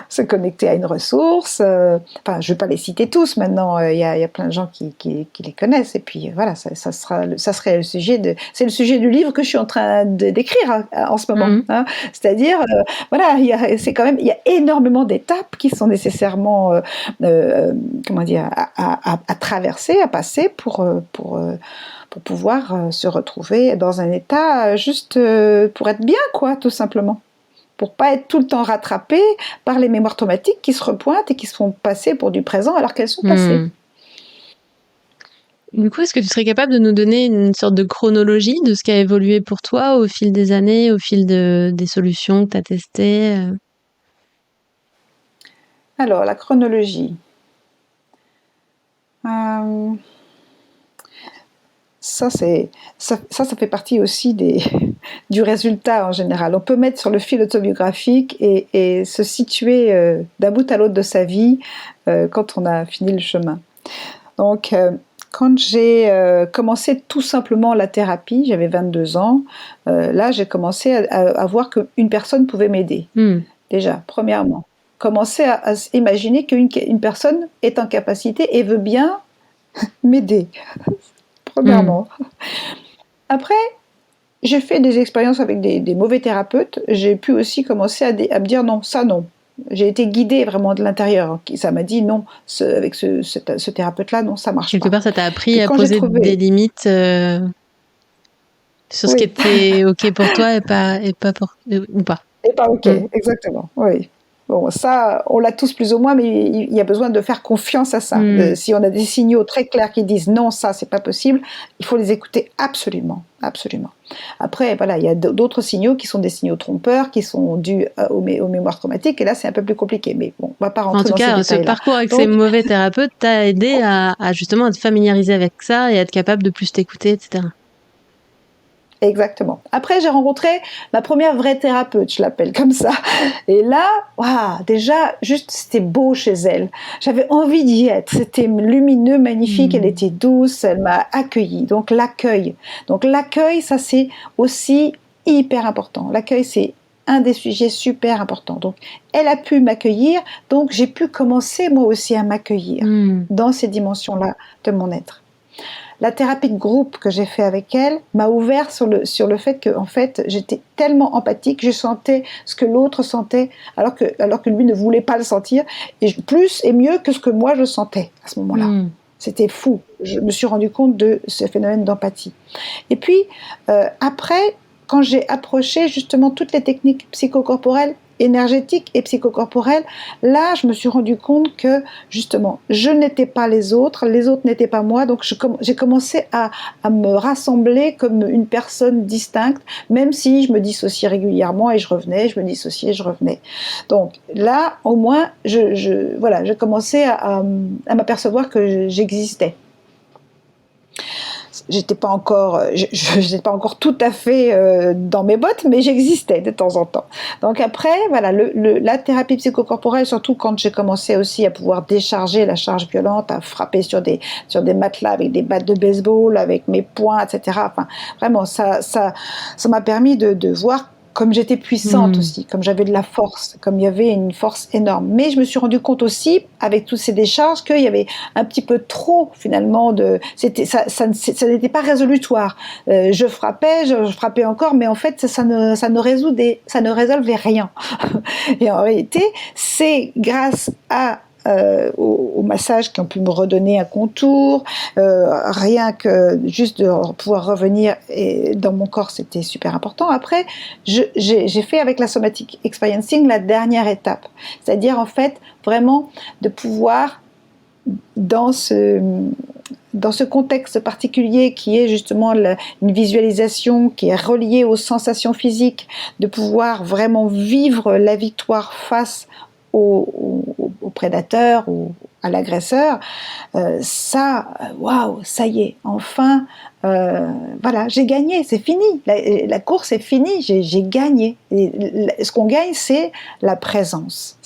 Se connecter à une ressource, enfin, je ne vais pas les citer tous maintenant, il y a plein de gens qui les connaissent. Et puis, voilà, ça serait le sujet c'est le sujet du livre que je suis en train d'écrire en ce moment. Hein. C'est-à-dire, voilà, il y a énormément d'étapes qui sont nécessairement comment dire, à traverser, à passer pour pouvoir se retrouver dans un état juste pour être bien, quoi, tout simplement. Pour pas être tout le temps rattrapé par les mémoires traumatiques qui se repointent et qui se font passer pour du présent alors qu'elles sont passées. Du coup, est-ce que tu serais capable de nous donner une sorte de chronologie de ce qui a évolué pour toi au fil des années, au fil des solutions que tu as testées ? Alors, la chronologie. Ça fait partie aussi du résultat en général. On peut mettre sur le fil autobiographique et se situer d'un bout à l'autre de sa vie quand on a fini le chemin. Donc, quand j'ai commencé tout simplement la thérapie, j'avais 22 ans, là j'ai commencé à voir qu'une personne pouvait m'aider. Déjà, premièrement. Commencer à imaginer qu'une personne est en capacité et veut bien m'aider. Premièrement. Après, j'ai fait des expériences avec des mauvais thérapeutes. J'ai pu aussi commencer à me dire non, ça non. J'ai été guidée vraiment de l'intérieur. Ça m'a dit non, avec ce thérapeute-là, non, ça marche pas. Quelque part, ça t'a appris à poser des limites sur ce qui était OK pour toi et pas ou pas. Et pas OK, exactement, oui. Bon, ça, on l'a tous plus ou moins, mais il y a besoin de faire confiance à ça. Si on a des signaux très clairs qui disent non, ça, c'est pas possible, il faut les écouter absolument, absolument. Après, voilà, il y a d'autres signaux qui sont des signaux trompeurs, qui sont dus aux mémoires traumatiques, et là, c'est un peu plus compliqué. Mais bon, on va pas rentrer dans ces détails-là. En tout cas, ce parcours avec ces mauvais thérapeutes t'a aidé à justement à te familiariser avec ça et à être capable de plus t'écouter, etc. Exactement. Après, j'ai rencontré ma première vraie thérapeute, je l'appelle comme ça. Et là, waouh, déjà, juste, c'était beau chez elle. J'avais envie d'y être. C'était lumineux, magnifique. Elle était douce. Elle m'a accueillie. Donc, l'accueil. Donc, l'accueil, ça, c'est aussi hyper important. L'accueil, c'est un des sujets super importants. Donc, elle a pu m'accueillir. Donc, j'ai pu commencer, moi aussi, à m'accueillir dans ces dimensions-là de mon être. La thérapie de groupe que j'ai fait avec elle m'a ouvert sur le fait que, en fait, j'étais tellement empathique, je sentais ce que l'autre sentait, alors que lui ne voulait pas le sentir, et plus et mieux que ce que moi je sentais à ce moment-là. C'était fou. Je me suis rendu compte de ce phénomène d'empathie. Et puis, après, quand j'ai approché justement toutes les techniques psychocorporelles, énergétique et psychocorporelle, là, je me suis rendu compte que, justement, je n'étais pas les autres n'étaient pas moi, donc j'ai commencé à me rassembler comme une personne distincte, même si je me dissociais régulièrement et je revenais, je me dissociais, je revenais. Donc là, au moins, je commençais à m'apercevoir que j'existais. J'étais pas encore tout à fait dans mes bottes, mais j'existais de temps en temps. Donc après, voilà, la thérapie psychocorporelle, surtout quand j'ai commencé aussi à pouvoir décharger la charge violente, à frapper sur des matelas avec des battes de baseball, avec mes poings, etc. Enfin, vraiment, ça m'a permis de voir comme j'étais puissante aussi, comme j'avais de la force, comme il y avait une force énorme. Mais je me suis rendu compte aussi, avec toutes ces décharges, qu'il y avait un petit peu trop, finalement, ça n'était pas résolutoire. Je frappais encore, mais en fait, ça ne résolvait rien. Et en réalité, c'est grâce au massage qui ont pu me redonner un contour, rien que juste de pouvoir revenir dans mon corps, c'était super important. Après, j'ai fait avec la somatic experiencing la dernière étape, c'est-à-dire en fait vraiment de pouvoir dans ce contexte particulier qui est justement une visualisation qui est reliée aux sensations physiques, de pouvoir vraiment vivre la victoire face au prédateur ou à l'agresseur, waouh, ça y est, enfin, voilà, j'ai gagné, c'est fini, la course est finie, j'ai gagné. Et ce qu'on gagne, c'est la présence,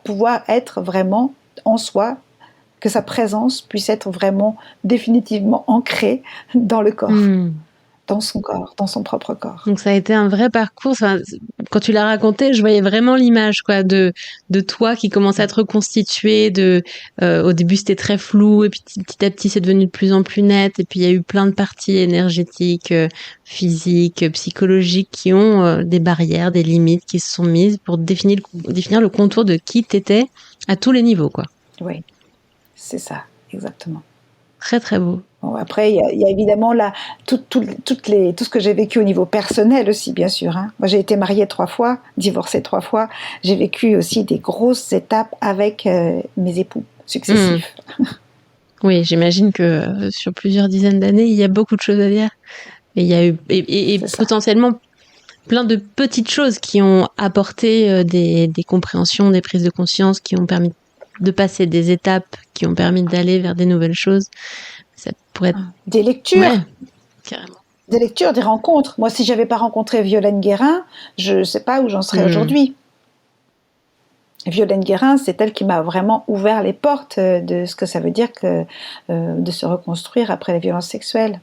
pouvoir être vraiment en soi, que sa présence puisse être vraiment définitivement ancrée dans le corps. Dans son corps, dans son propre corps. Donc ça a été un vrai parcours. Enfin, quand tu l'as raconté, je voyais vraiment l'image, quoi, de toi qui commence à te reconstituer. Au début c'était très flou et puis petit à petit c'est devenu de plus en plus net. Et puis il y a eu plein de parties énergétiques, physiques, psychologiques qui ont des barrières, des limites qui se sont mises pour définir le contour de qui t'étais à tous les niveaux, quoi. Oui, c'est ça, exactement. Très très beau. Bon, après, il y a évidemment tout ce que j'ai vécu au niveau personnel aussi, bien sûr. Hein. Moi, j'ai été mariée 3 fois, divorcée 3 fois. J'ai vécu aussi des grosses étapes avec mes époux successifs. Oui, j'imagine que sur plusieurs dizaines d'années, il y a beaucoup de choses à dire. Et il y a eu et potentiellement plein de petites choses qui ont apporté des compréhensions, des prises de conscience, qui ont permis de passer des étapes, qui ont permis d'aller vers des nouvelles choses. Ça pourrait être... Des lectures. Ouais, carrément. Des lectures, des rencontres. Moi, si j'avais pas rencontré Violaine Guérin, je sais pas où j'en serais aujourd'hui. Violaine Guérin, c'est elle qui m'a vraiment ouvert les portes de ce que ça veut dire de se reconstruire après les violences sexuelles.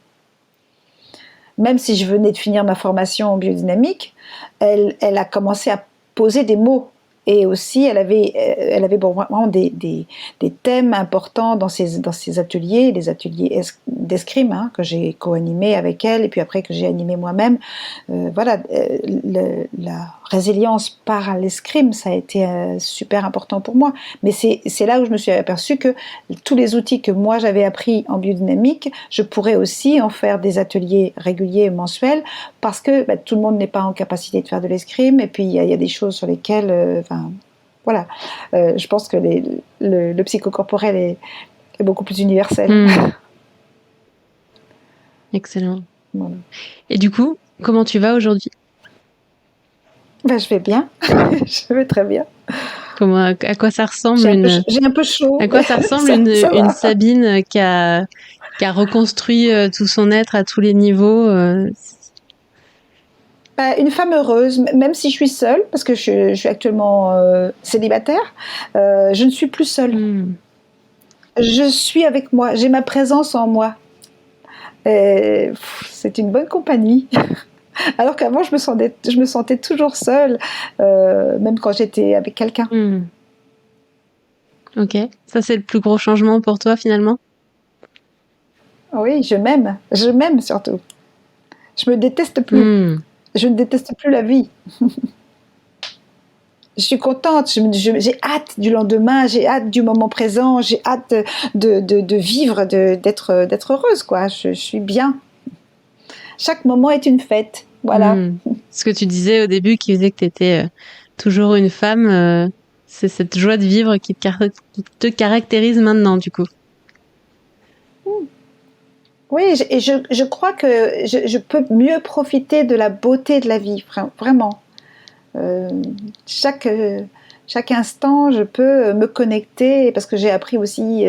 Même si je venais de finir ma formation en biodynamique, elle a commencé à poser des mots. Et aussi, elle avait vraiment des thèmes importants dans ses ateliers, les ateliers d'escrime que j'ai co-animés avec elle et puis après que j'ai animé moi-même. La résilience par l'escrime, ça a été super important pour moi. Mais c'est là où je me suis aperçue que tous les outils que moi j'avais appris en biodynamique, je pourrais aussi en faire des ateliers réguliers et mensuels parce que tout le monde n'est pas en capacité de faire de l'escrime et puis il y a des choses sur lesquelles... voilà, je pense que le psychocorporel est beaucoup plus universel. Excellent. Voilà. Et du coup, comment tu vas aujourd'hui ? Je vais bien, je vais très bien. À quoi ça ressemble j'ai un peu chaud. À quoi ça ressemble une Sabine qui a reconstruit tout son être à tous les niveaux Bah, une femme heureuse, même si je suis seule, parce que je suis actuellement célibataire, je ne suis plus seule. Je suis avec moi, j'ai ma présence en moi. Et, c'est une bonne compagnie. Alors qu'avant, je me sentais toujours seule, même quand j'étais avec quelqu'un. Ok, ça c'est le plus gros changement pour toi finalement? Oui, je m'aime surtout. Je me déteste plus. Je ne déteste plus la vie. Je suis contente, j'ai hâte du lendemain, j'ai hâte du moment présent, j'ai hâte de vivre, d'être heureuse, quoi. Je suis bien. Chaque moment est une fête, voilà. Ce que tu disais au début qui faisait que tu étais toujours une femme, c'est cette joie de vivre qui te caractérise maintenant, du coup. Oui, et je crois que je peux mieux profiter de la beauté de la vie, vraiment. Euh, chaque, chaque instant, je peux me connecter, parce que j'ai appris aussi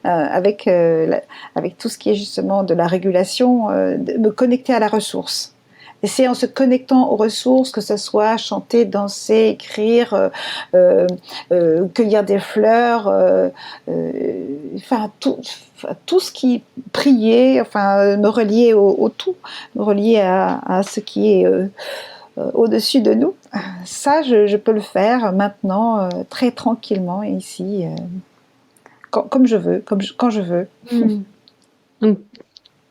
avec tout ce qui est justement de la régulation, de me connecter à la ressource. Et c'est en se connectant aux ressources, que ce soit chanter, danser, écrire, cueillir des fleurs, enfin tout ce qui prier, enfin me relier au tout, me relier à ce qui est au-dessus de nous. Ça, je peux le faire maintenant très tranquillement ici, comme je veux, quand je veux.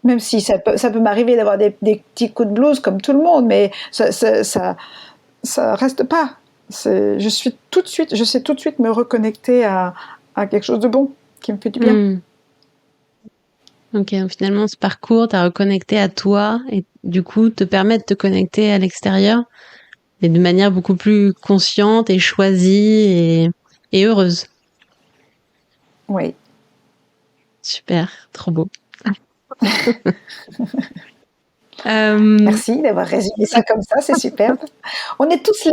Même si ça peut m'arriver d'avoir des petits coups de blues comme tout le monde, mais ça reste pas. Je sais tout de suite me reconnecter à quelque chose de bon qui me fait du bien. Ok, donc finalement, ce parcours t'a reconnecté à toi et du coup te permet de te connecter à l'extérieur et de manière beaucoup plus consciente et choisie et heureuse. Oui. Super, trop beau. Merci d'avoir résumé ça comme ça, c'est superbe. On est tous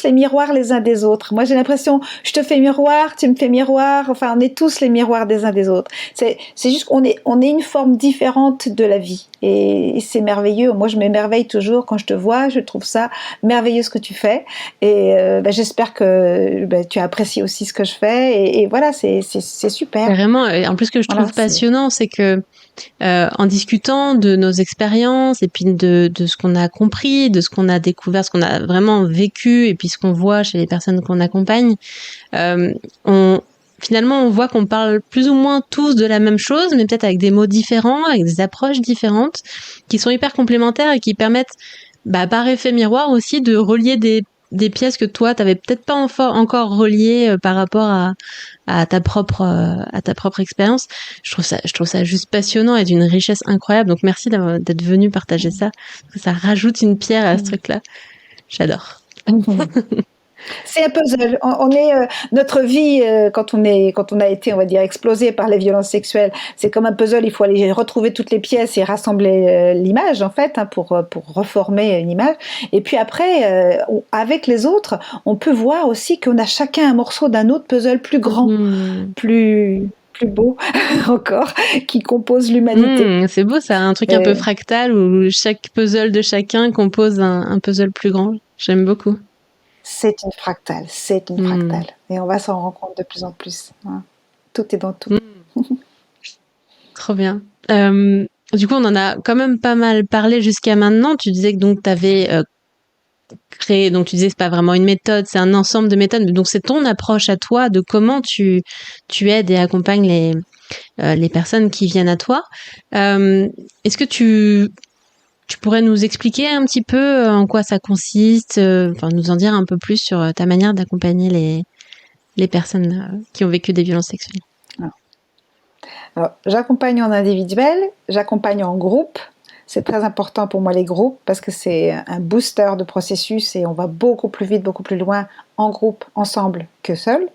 les miroirs les uns des autres. Moi, j'ai l'impression, je te fais miroir, tu me fais miroir. Enfin, on est tous les miroirs des uns des autres. C'est juste qu'on est une forme différente de la vie. Et c'est merveilleux. Moi, je m'émerveille toujours quand je te vois. Je trouve ça merveilleux ce que tu fais. Et j'espère que tu apprécies aussi ce que je fais. Et voilà, c'est super. Vraiment. Et en plus, ce que je trouve passionnant, c'est que en discutant de nos expériences et puis de ce qu'on a compris, de ce qu'on a découvert, ce qu'on a vraiment vécu et puis ce qu'on voit chez les personnes qu'on accompagne, finalement on voit qu'on parle plus ou moins tous de la même chose, mais peut-être avec des mots différents, avec des approches différentes, qui sont hyper complémentaires et qui permettent, par effet miroir aussi, de relier des pièces que toi t'avais peut-être pas encore reliées par rapport à ta propre expérience. Je trouve ça juste passionnant et d'une richesse incroyable. Donc merci d'être venu partager ça. Ça rajoute une pierre à ce truc-là. J'adore. C'est un puzzle. On est notre vie quand on a été, on va dire, explosé par les violences sexuelles. C'est comme un puzzle. Il faut aller retrouver toutes les pièces et rassembler l'image en fait, pour reformer une image. Et puis après, avec les autres, on peut voir aussi qu'on a chacun un morceau d'un autre puzzle plus grand, plus beau encore, qui compose l'humanité. C'est beau ça, un truc un peu fractal où chaque puzzle de chacun compose un puzzle plus grand. J'aime beaucoup. C'est une fractale. Et on va s'en rendre compte de plus en plus. Hein. Tout est dans tout. Trop bien. Du coup, on en a quand même pas mal parlé jusqu'à maintenant. Tu disais que donc tu avais créé, donc tu disais que c'est pas vraiment une méthode, c'est un ensemble de méthodes. Donc c'est ton approche à toi de comment tu aides et accompagnes les personnes qui viennent à toi. Est-ce que tu pourrais nous expliquer un petit peu en quoi ça consiste, nous en dire un peu plus sur ta manière d'accompagner les personnes qui ont vécu des violences sexuelles? Alors, j'accompagne en individuel, j'accompagne en groupe. C'est très important pour moi les groupes parce que c'est un booster de processus et on va beaucoup plus vite, beaucoup plus loin en groupe, ensemble que seul.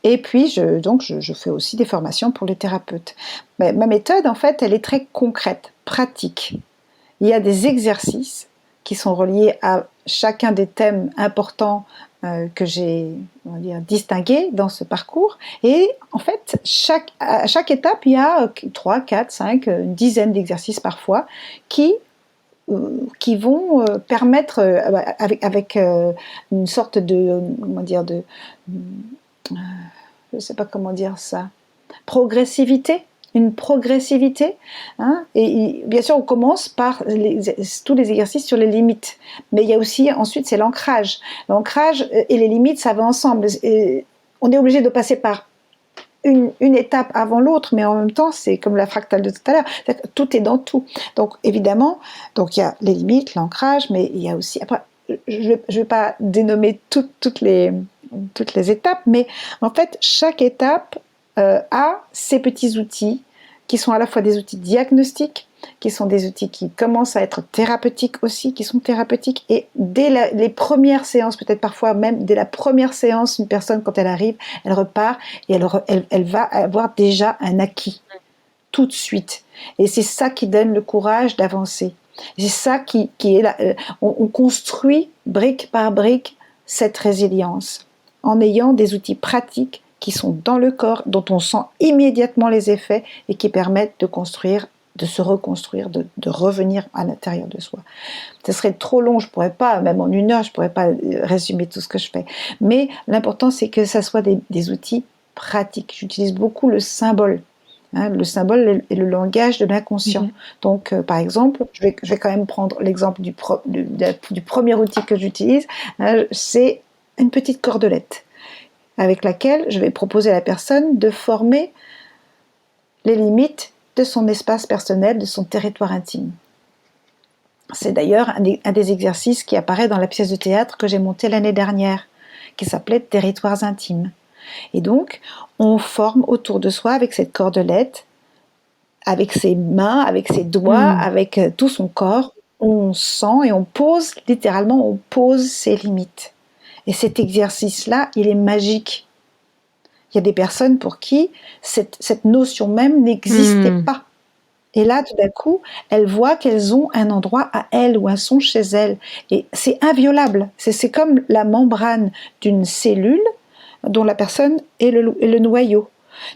Et puis, je fais aussi des formations pour les thérapeutes. Mais ma méthode, en fait, elle est très concrète, pratique. Il y a des exercices qui sont reliés à chacun des thèmes importants que j'ai, on va dire, distingués dans ce parcours. Et en fait, à chaque étape, il y a 3, 4, 5, une dizaine d'exercices parfois qui qui vont permettre, avec une sorte de, comment dire, je ne sais pas comment dire ça, une progressivité, hein, et bien sûr on commence par tous les exercices sur les limites, mais il y a aussi ensuite c'est l'ancrage et les limites ça va ensemble, et on est obligé de passer par une étape avant l'autre, mais en même temps c'est comme la fractale de tout à l'heure, tout est dans tout, donc évidemment donc il y a les limites, l'ancrage, mais il y a aussi après je vais pas dénommer toutes les étapes, mais en fait chaque étape a ces petits outils qui sont à la fois des outils diagnostiques, qui sont des outils qui commencent à être thérapeutiques aussi, qui sont thérapeutiques, et dès les premières séances, peut-être parfois même dès la première séance, une personne quand elle arrive, elle repart et elle va avoir déjà un acquis tout de suite, et c'est ça qui donne le courage d'avancer, c'est ça qui est là, on construit brique par brique cette résilience en ayant des outils pratiques qui sont dans le corps, dont on sent immédiatement les effets et qui permettent de construire, de se reconstruire, de revenir à l'intérieur de soi. Ce serait trop long, je ne pourrais pas, même en 1 heure, je ne pourrais pas résumer tout ce que je fais. Mais l'important, c'est que ça soit des outils pratiques. J'utilise beaucoup le symbole. Hein, le symbole est le langage de l'inconscient. Donc, par exemple, je vais quand même prendre l'exemple du premier outil que j'utilise. Hein, c'est une petite cordelette avec laquelle je vais proposer à la personne de former les limites de son espace personnel, de son territoire intime. C'est d'ailleurs un des exercices qui apparaît dans la pièce de théâtre que j'ai montée l'année dernière, qui s'appelait « Territoires intimes ». Et donc, on forme autour de soi avec cette cordelette, avec ses mains, avec ses doigts, avec tout son corps, on sent et on pose, littéralement, on pose ses limites. Et cet exercice-là, il est magique. Il y a des personnes pour qui cette notion même n'existait pas. Et là, tout d'un coup, elles voient qu'elles ont un endroit à elles ou un son chez elles. Et c'est inviolable. C'est comme la membrane d'une cellule dont la personne est le noyau.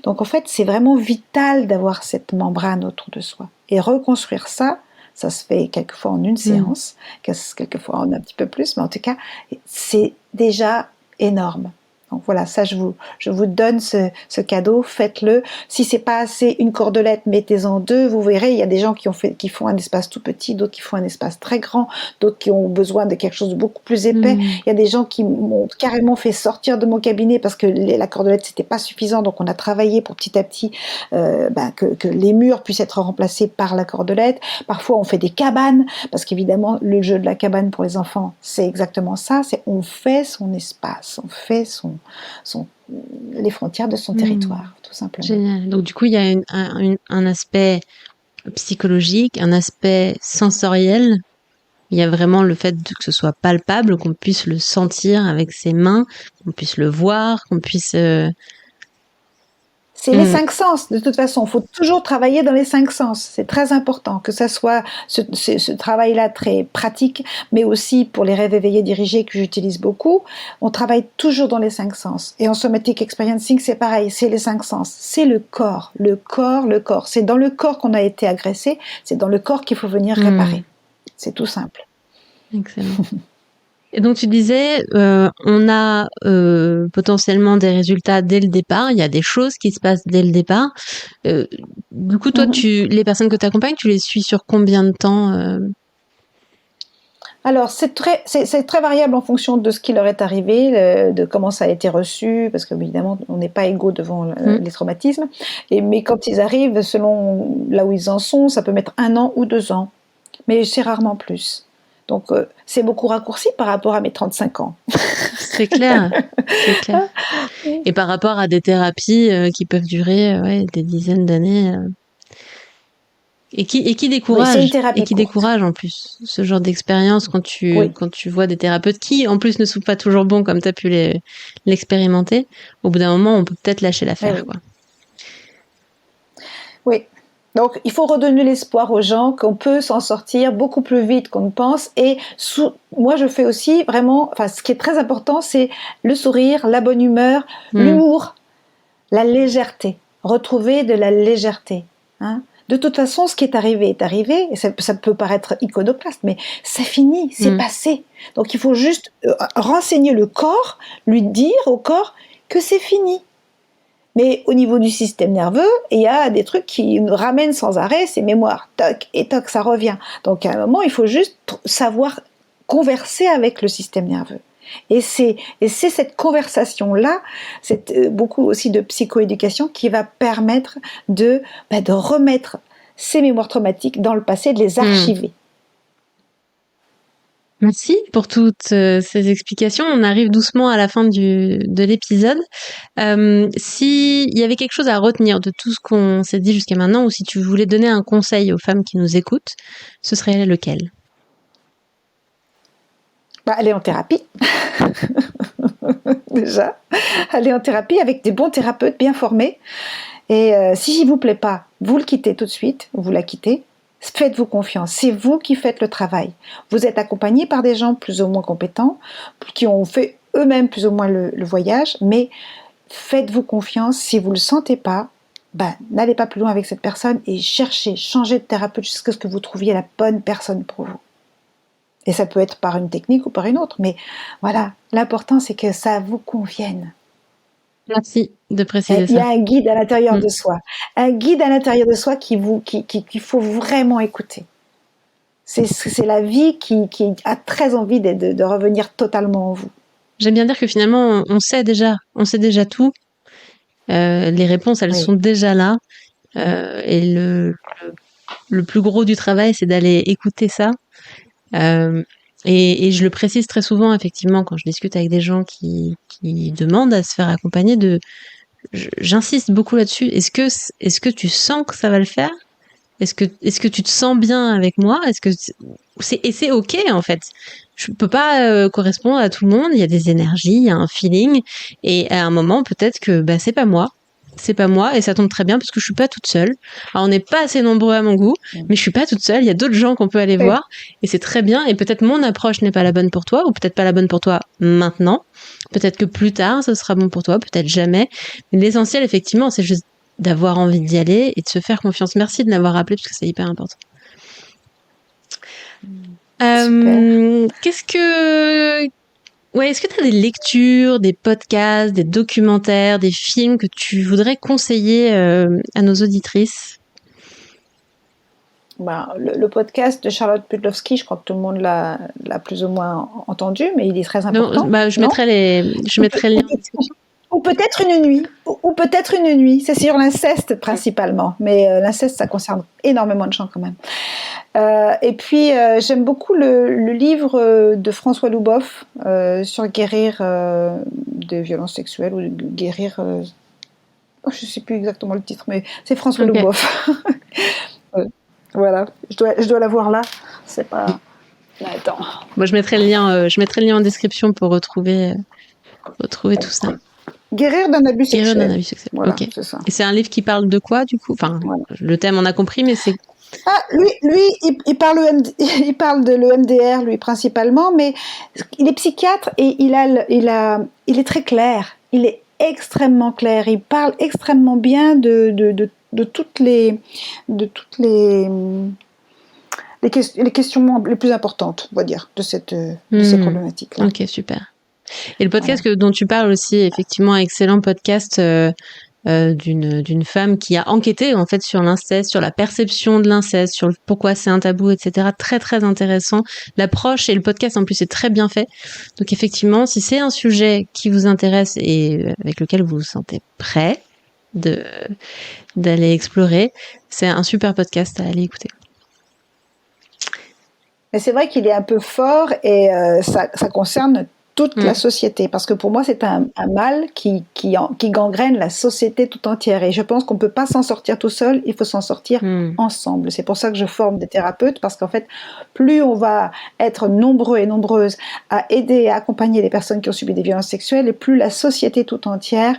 Donc en fait, c'est vraiment vital d'avoir cette membrane autour de soi. Et reconstruire ça, ça se fait quelquefois en une séance, quelquefois en un petit peu plus, mais en tout cas, c'est déjà énorme. Donc voilà, ça je vous donne ce cadeau, faites-le. Si c'est pas assez une cordelette, mettez-en 2. Vous verrez, il y a des gens qui font un espace tout petit, d'autres qui font un espace très grand, d'autres qui ont besoin de quelque chose de beaucoup plus épais. Il y a des gens qui m'ont carrément fait sortir de mon cabinet parce que la cordelette c'était pas suffisant, donc on a travaillé pour petit à petit que les murs puissent être remplacés par la cordelette. Parfois on fait des cabanes, parce qu'évidemment le jeu de la cabane pour les enfants c'est exactement ça, c'est on fait son espace, on fait les frontières de son territoire, tout simplement. Génial. Donc du coup, il y a un aspect psychologique, un aspect sensoriel. Il y a vraiment le fait que ce soit palpable, qu'on puisse le sentir avec ses mains, qu'on puisse le voir, qu'on puisse... C'est les 5 sens, de toute façon. Il faut toujours travailler dans les 5 sens. C'est très important que ça soit ce travail-là très pratique, mais aussi pour les rêves éveillés dirigés que j'utilise beaucoup. On travaille toujours dans les 5 sens. Et en Somatic Experiencing, c'est pareil, c'est les 5 sens. C'est le corps. C'est dans le corps qu'on a été agressé, c'est dans le corps qu'il faut venir réparer. C'est tout simple. Excellent. Et donc tu disais, on a potentiellement des résultats dès le départ, il y a des choses qui se passent dès le départ. Du coup, toi, les personnes que tu accompagnes, tu les suis sur combien de temps Alors, c'est très variable en fonction de ce qui leur est arrivé, de comment ça a été reçu, parce que évidemment, on n'est pas égaux devant les traumatismes. Mais quand ils arrivent, selon là où ils en sont, ça peut mettre 1 an ou 2 ans. Mais c'est rarement plus. Donc, c'est beaucoup raccourci par rapport à mes 35 ans. C'est clair, c'est clair. Et par rapport à des thérapies qui peuvent durer des dizaines d'années et qui découragent, oui, c'est une thérapie et qui courte. découragent en plus ce genre d'expérience quand tu vois des thérapeutes qui en plus ne sont pas toujours bons comme tu as pu l'expérimenter. Au bout d'un moment, on peut peut-être lâcher l'affaire, quoi. Oui. Donc, il faut redonner l'espoir aux gens qu'on peut s'en sortir beaucoup plus vite qu'on ne pense. Et moi, je fais aussi vraiment, ce qui est très important, c'est le sourire, la bonne humeur, l'humour, la légèreté. Retrouver de la légèreté. Hein. De toute façon, ce qui est arrivé, et ça peut paraître iconoclaste, mais c'est fini, c'est passé. Donc il faut juste renseigner le corps, lui dire au corps que c'est fini. Mais au niveau du système nerveux, il y a des trucs qui nous ramènent sans arrêt ces mémoires. Toc et toc, ça revient. Donc à un moment, il faut juste savoir converser avec le système nerveux. Et c'est cette conversation-là, beaucoup aussi de psychoéducation qui va permettre de remettre ces mémoires traumatiques dans le passé, de les archiver. Merci pour toutes ces explications. On arrive doucement à la fin de l'épisode. S'il y avait quelque chose à retenir de tout ce qu'on s'est dit jusqu'à maintenant, ou si tu voulais donner un conseil aux femmes qui nous écoutent, ce serait lequel ? Aller en thérapie. Déjà, aller en thérapie avec des bons thérapeutes bien formés. Et si il ne vous plaît pas, vous le quittez tout de suite, vous la quittez. Faites-vous confiance, c'est vous qui faites le travail. Vous êtes accompagné par des gens plus ou moins compétents, qui ont fait eux-mêmes plus ou moins le voyage, mais faites-vous confiance. Si vous ne le sentez pas, n'allez pas plus loin avec cette personne et cherchez, changez de thérapeute jusqu'à ce que vous trouviez la bonne personne pour vous. Et ça peut être par une technique ou par une autre, mais voilà, l'important c'est que ça vous convienne. Merci de préciser ça. Il y a un guide à l'intérieur de soi. Un guide à l'intérieur de soi qu'il faut vraiment écouter. C'est la vie qui a très envie de revenir totalement en vous. J'aime bien dire que finalement, on sait déjà tout. Les réponses, elles sont déjà là. Et le plus gros du travail, c'est d'aller écouter ça. Et je le précise très souvent, effectivement, quand je discute avec des gens qui demandent à se faire accompagner, j'insiste beaucoup là-dessus. Est-ce que tu sens que ça va le faire ? Est-ce que tu te sens bien avec moi ? C'est ok, en fait. Je peux pas correspondre à tout le monde. Il y a des énergies, il y a un feeling. Et à un moment, peut-être que c'est pas moi. C'est pas moi, et ça tombe très bien parce que je suis pas toute seule. Alors, on n'est pas assez nombreux à mon goût, mais je suis pas toute seule. Il y a d'autres gens qu'on peut aller voir, et c'est très bien. Et peut-être mon approche n'est pas la bonne pour toi, ou peut-être pas la bonne pour toi maintenant. Peut-être que plus tard, ce sera bon pour toi, peut-être jamais. Mais l'essentiel, effectivement, c'est juste d'avoir envie d'y aller et de se faire confiance. Merci de l'avoir rappelé parce que c'est hyper important. Est-ce que tu as des lectures, des podcasts, des documentaires, des films que tu voudrais conseiller à nos auditrices ? Le podcast de Charlotte Pudlowski, je crois que tout le monde l'a plus ou moins entendu, mais il est très important. Je mettrai les liens. Ou peut-être une nuit. C'est sur l'inceste principalement, mais l'inceste, ça concerne énormément de gens quand même. Et puis, j'aime beaucoup le livre de François Louboff sur guérir des violences sexuelles ou guérir... je ne sais plus exactement le titre, mais c'est François Louboff. Voilà, je dois l'avoir là. C'est pas... Attends. Moi, je mettrai le lien en description pour retrouver tout ça. Guérir d'un abus sexuel. Guérir d'un abus sexuel. Voilà, ok. C'est ça. Et c'est un livre qui parle de quoi, du coup ? Enfin, le thème, on a compris, mais c'est... Lui, il parle de l'EMDR, lui, principalement, mais il est psychiatre et il est très clair. Il est extrêmement clair. Il parle extrêmement bien de toutes les questions les plus importantes, on va dire, de ces problématiques-là. Ok, super. Et le podcast dont tu parles aussi, effectivement, excellent podcast d'une femme qui a enquêté en fait sur l'inceste, sur la perception de l'inceste, sur pourquoi c'est un tabou, etc. Très très intéressant. L'approche et le podcast en plus est très bien fait. Donc effectivement, si c'est un sujet qui vous intéresse et avec lequel vous vous sentez prêt d'aller explorer, c'est un super podcast à aller écouter. Mais c'est vrai qu'il est un peu fort et ça concerne toute la société, parce que pour moi c'est un mal qui gangrène la société tout entière, et je pense qu'on ne peut pas s'en sortir tout seul, il faut s'en sortir ensemble. C'est pour ça que je forme des thérapeutes, parce qu'en fait plus on va être nombreux et nombreuses à aider et à accompagner les personnes qui ont subi des violences sexuelles, et plus la société tout entière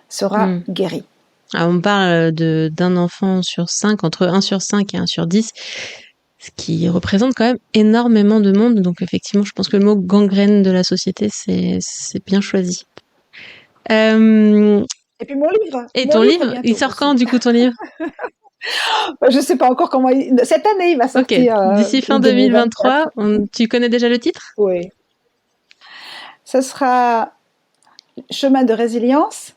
sera guérie. Alors on parle d'un enfant sur 5, entre 1 sur 5 et 1 sur 10, ce qui représente quand même énormément de monde. Donc effectivement, je pense que le mot gangrène de la société, c'est bien choisi. Et puis mon livre. Et ton livre, il sort quand du coup ton livre ? Je ne sais pas encore comment. Cette année, il va Ok, sortir. d'ici fin ou 2023, tu connais déjà le titre? Oui. Ce sera Chemin de résilience,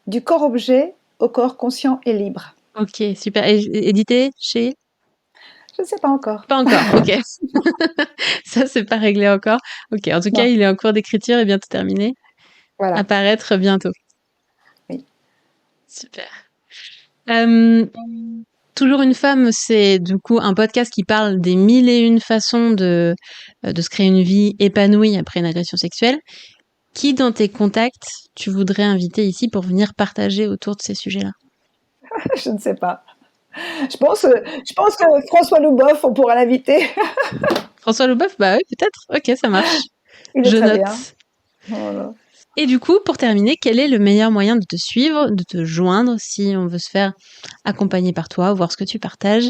du corps-objet au corps conscient et libre. Ok, super. Et édité chez? Je ne sais pas encore. Pas encore, ok. Ça, c'est pas réglé encore. Ok, en tout cas, Non, il est en cours d'écriture et bientôt terminé. voilà. Apparaître bientôt. Oui. Super. Euh, Toujours une femme, c'est du coup un podcast qui parle des 1001 façons de se créer une vie épanouie après une agression sexuelle. Qui dans tes contacts tu voudrais inviter ici pour venir partager autour de ces sujets-là? Je ne sais pas. Je pense que François Louboff, on pourra l'inviter. François Leboeuf? Bah oui, peut-être. Ok, ça marche. Il est Je très note. bien. Voilà. Et du coup, pour terminer, quel est le meilleur moyen de te suivre, de te joindre si on veut se faire accompagner par toi, voir ce que tu partages?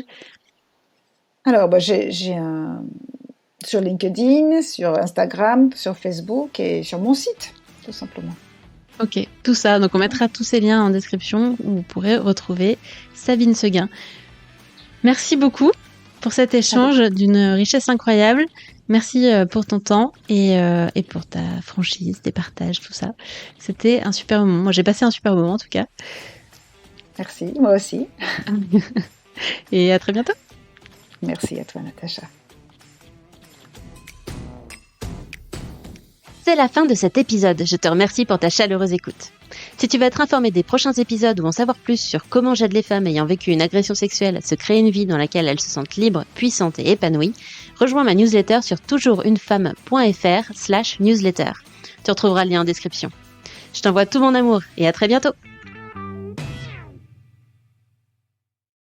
Alors, j'ai un sur LinkedIn, sur Instagram, sur Facebook et sur mon site, tout simplement. Ok, tout ça. Donc on mettra tous ces liens en description où vous pourrez retrouver Sabine Seguin. Merci beaucoup pour cet échange d'une richesse incroyable. Merci pour ton temps et pour ta franchise, tes partages, tout ça. C'était un super moment. Moi, j'ai passé un super moment en tout cas. Merci, moi aussi. Et à très bientôt. Merci à toi, Natacha. C'est la fin de cet épisode. Je te remercie pour ta chaleureuse écoute. Si tu veux être informé des prochains épisodes ou en savoir plus sur comment j'aide les femmes ayant vécu une agression sexuelle à se créer une vie dans laquelle elles se sentent libres, puissantes et épanouies, rejoins ma newsletter sur toujoursunefemme.fr/newsletter. Tu retrouveras le lien en description. Je t'envoie tout mon amour et à très bientôt.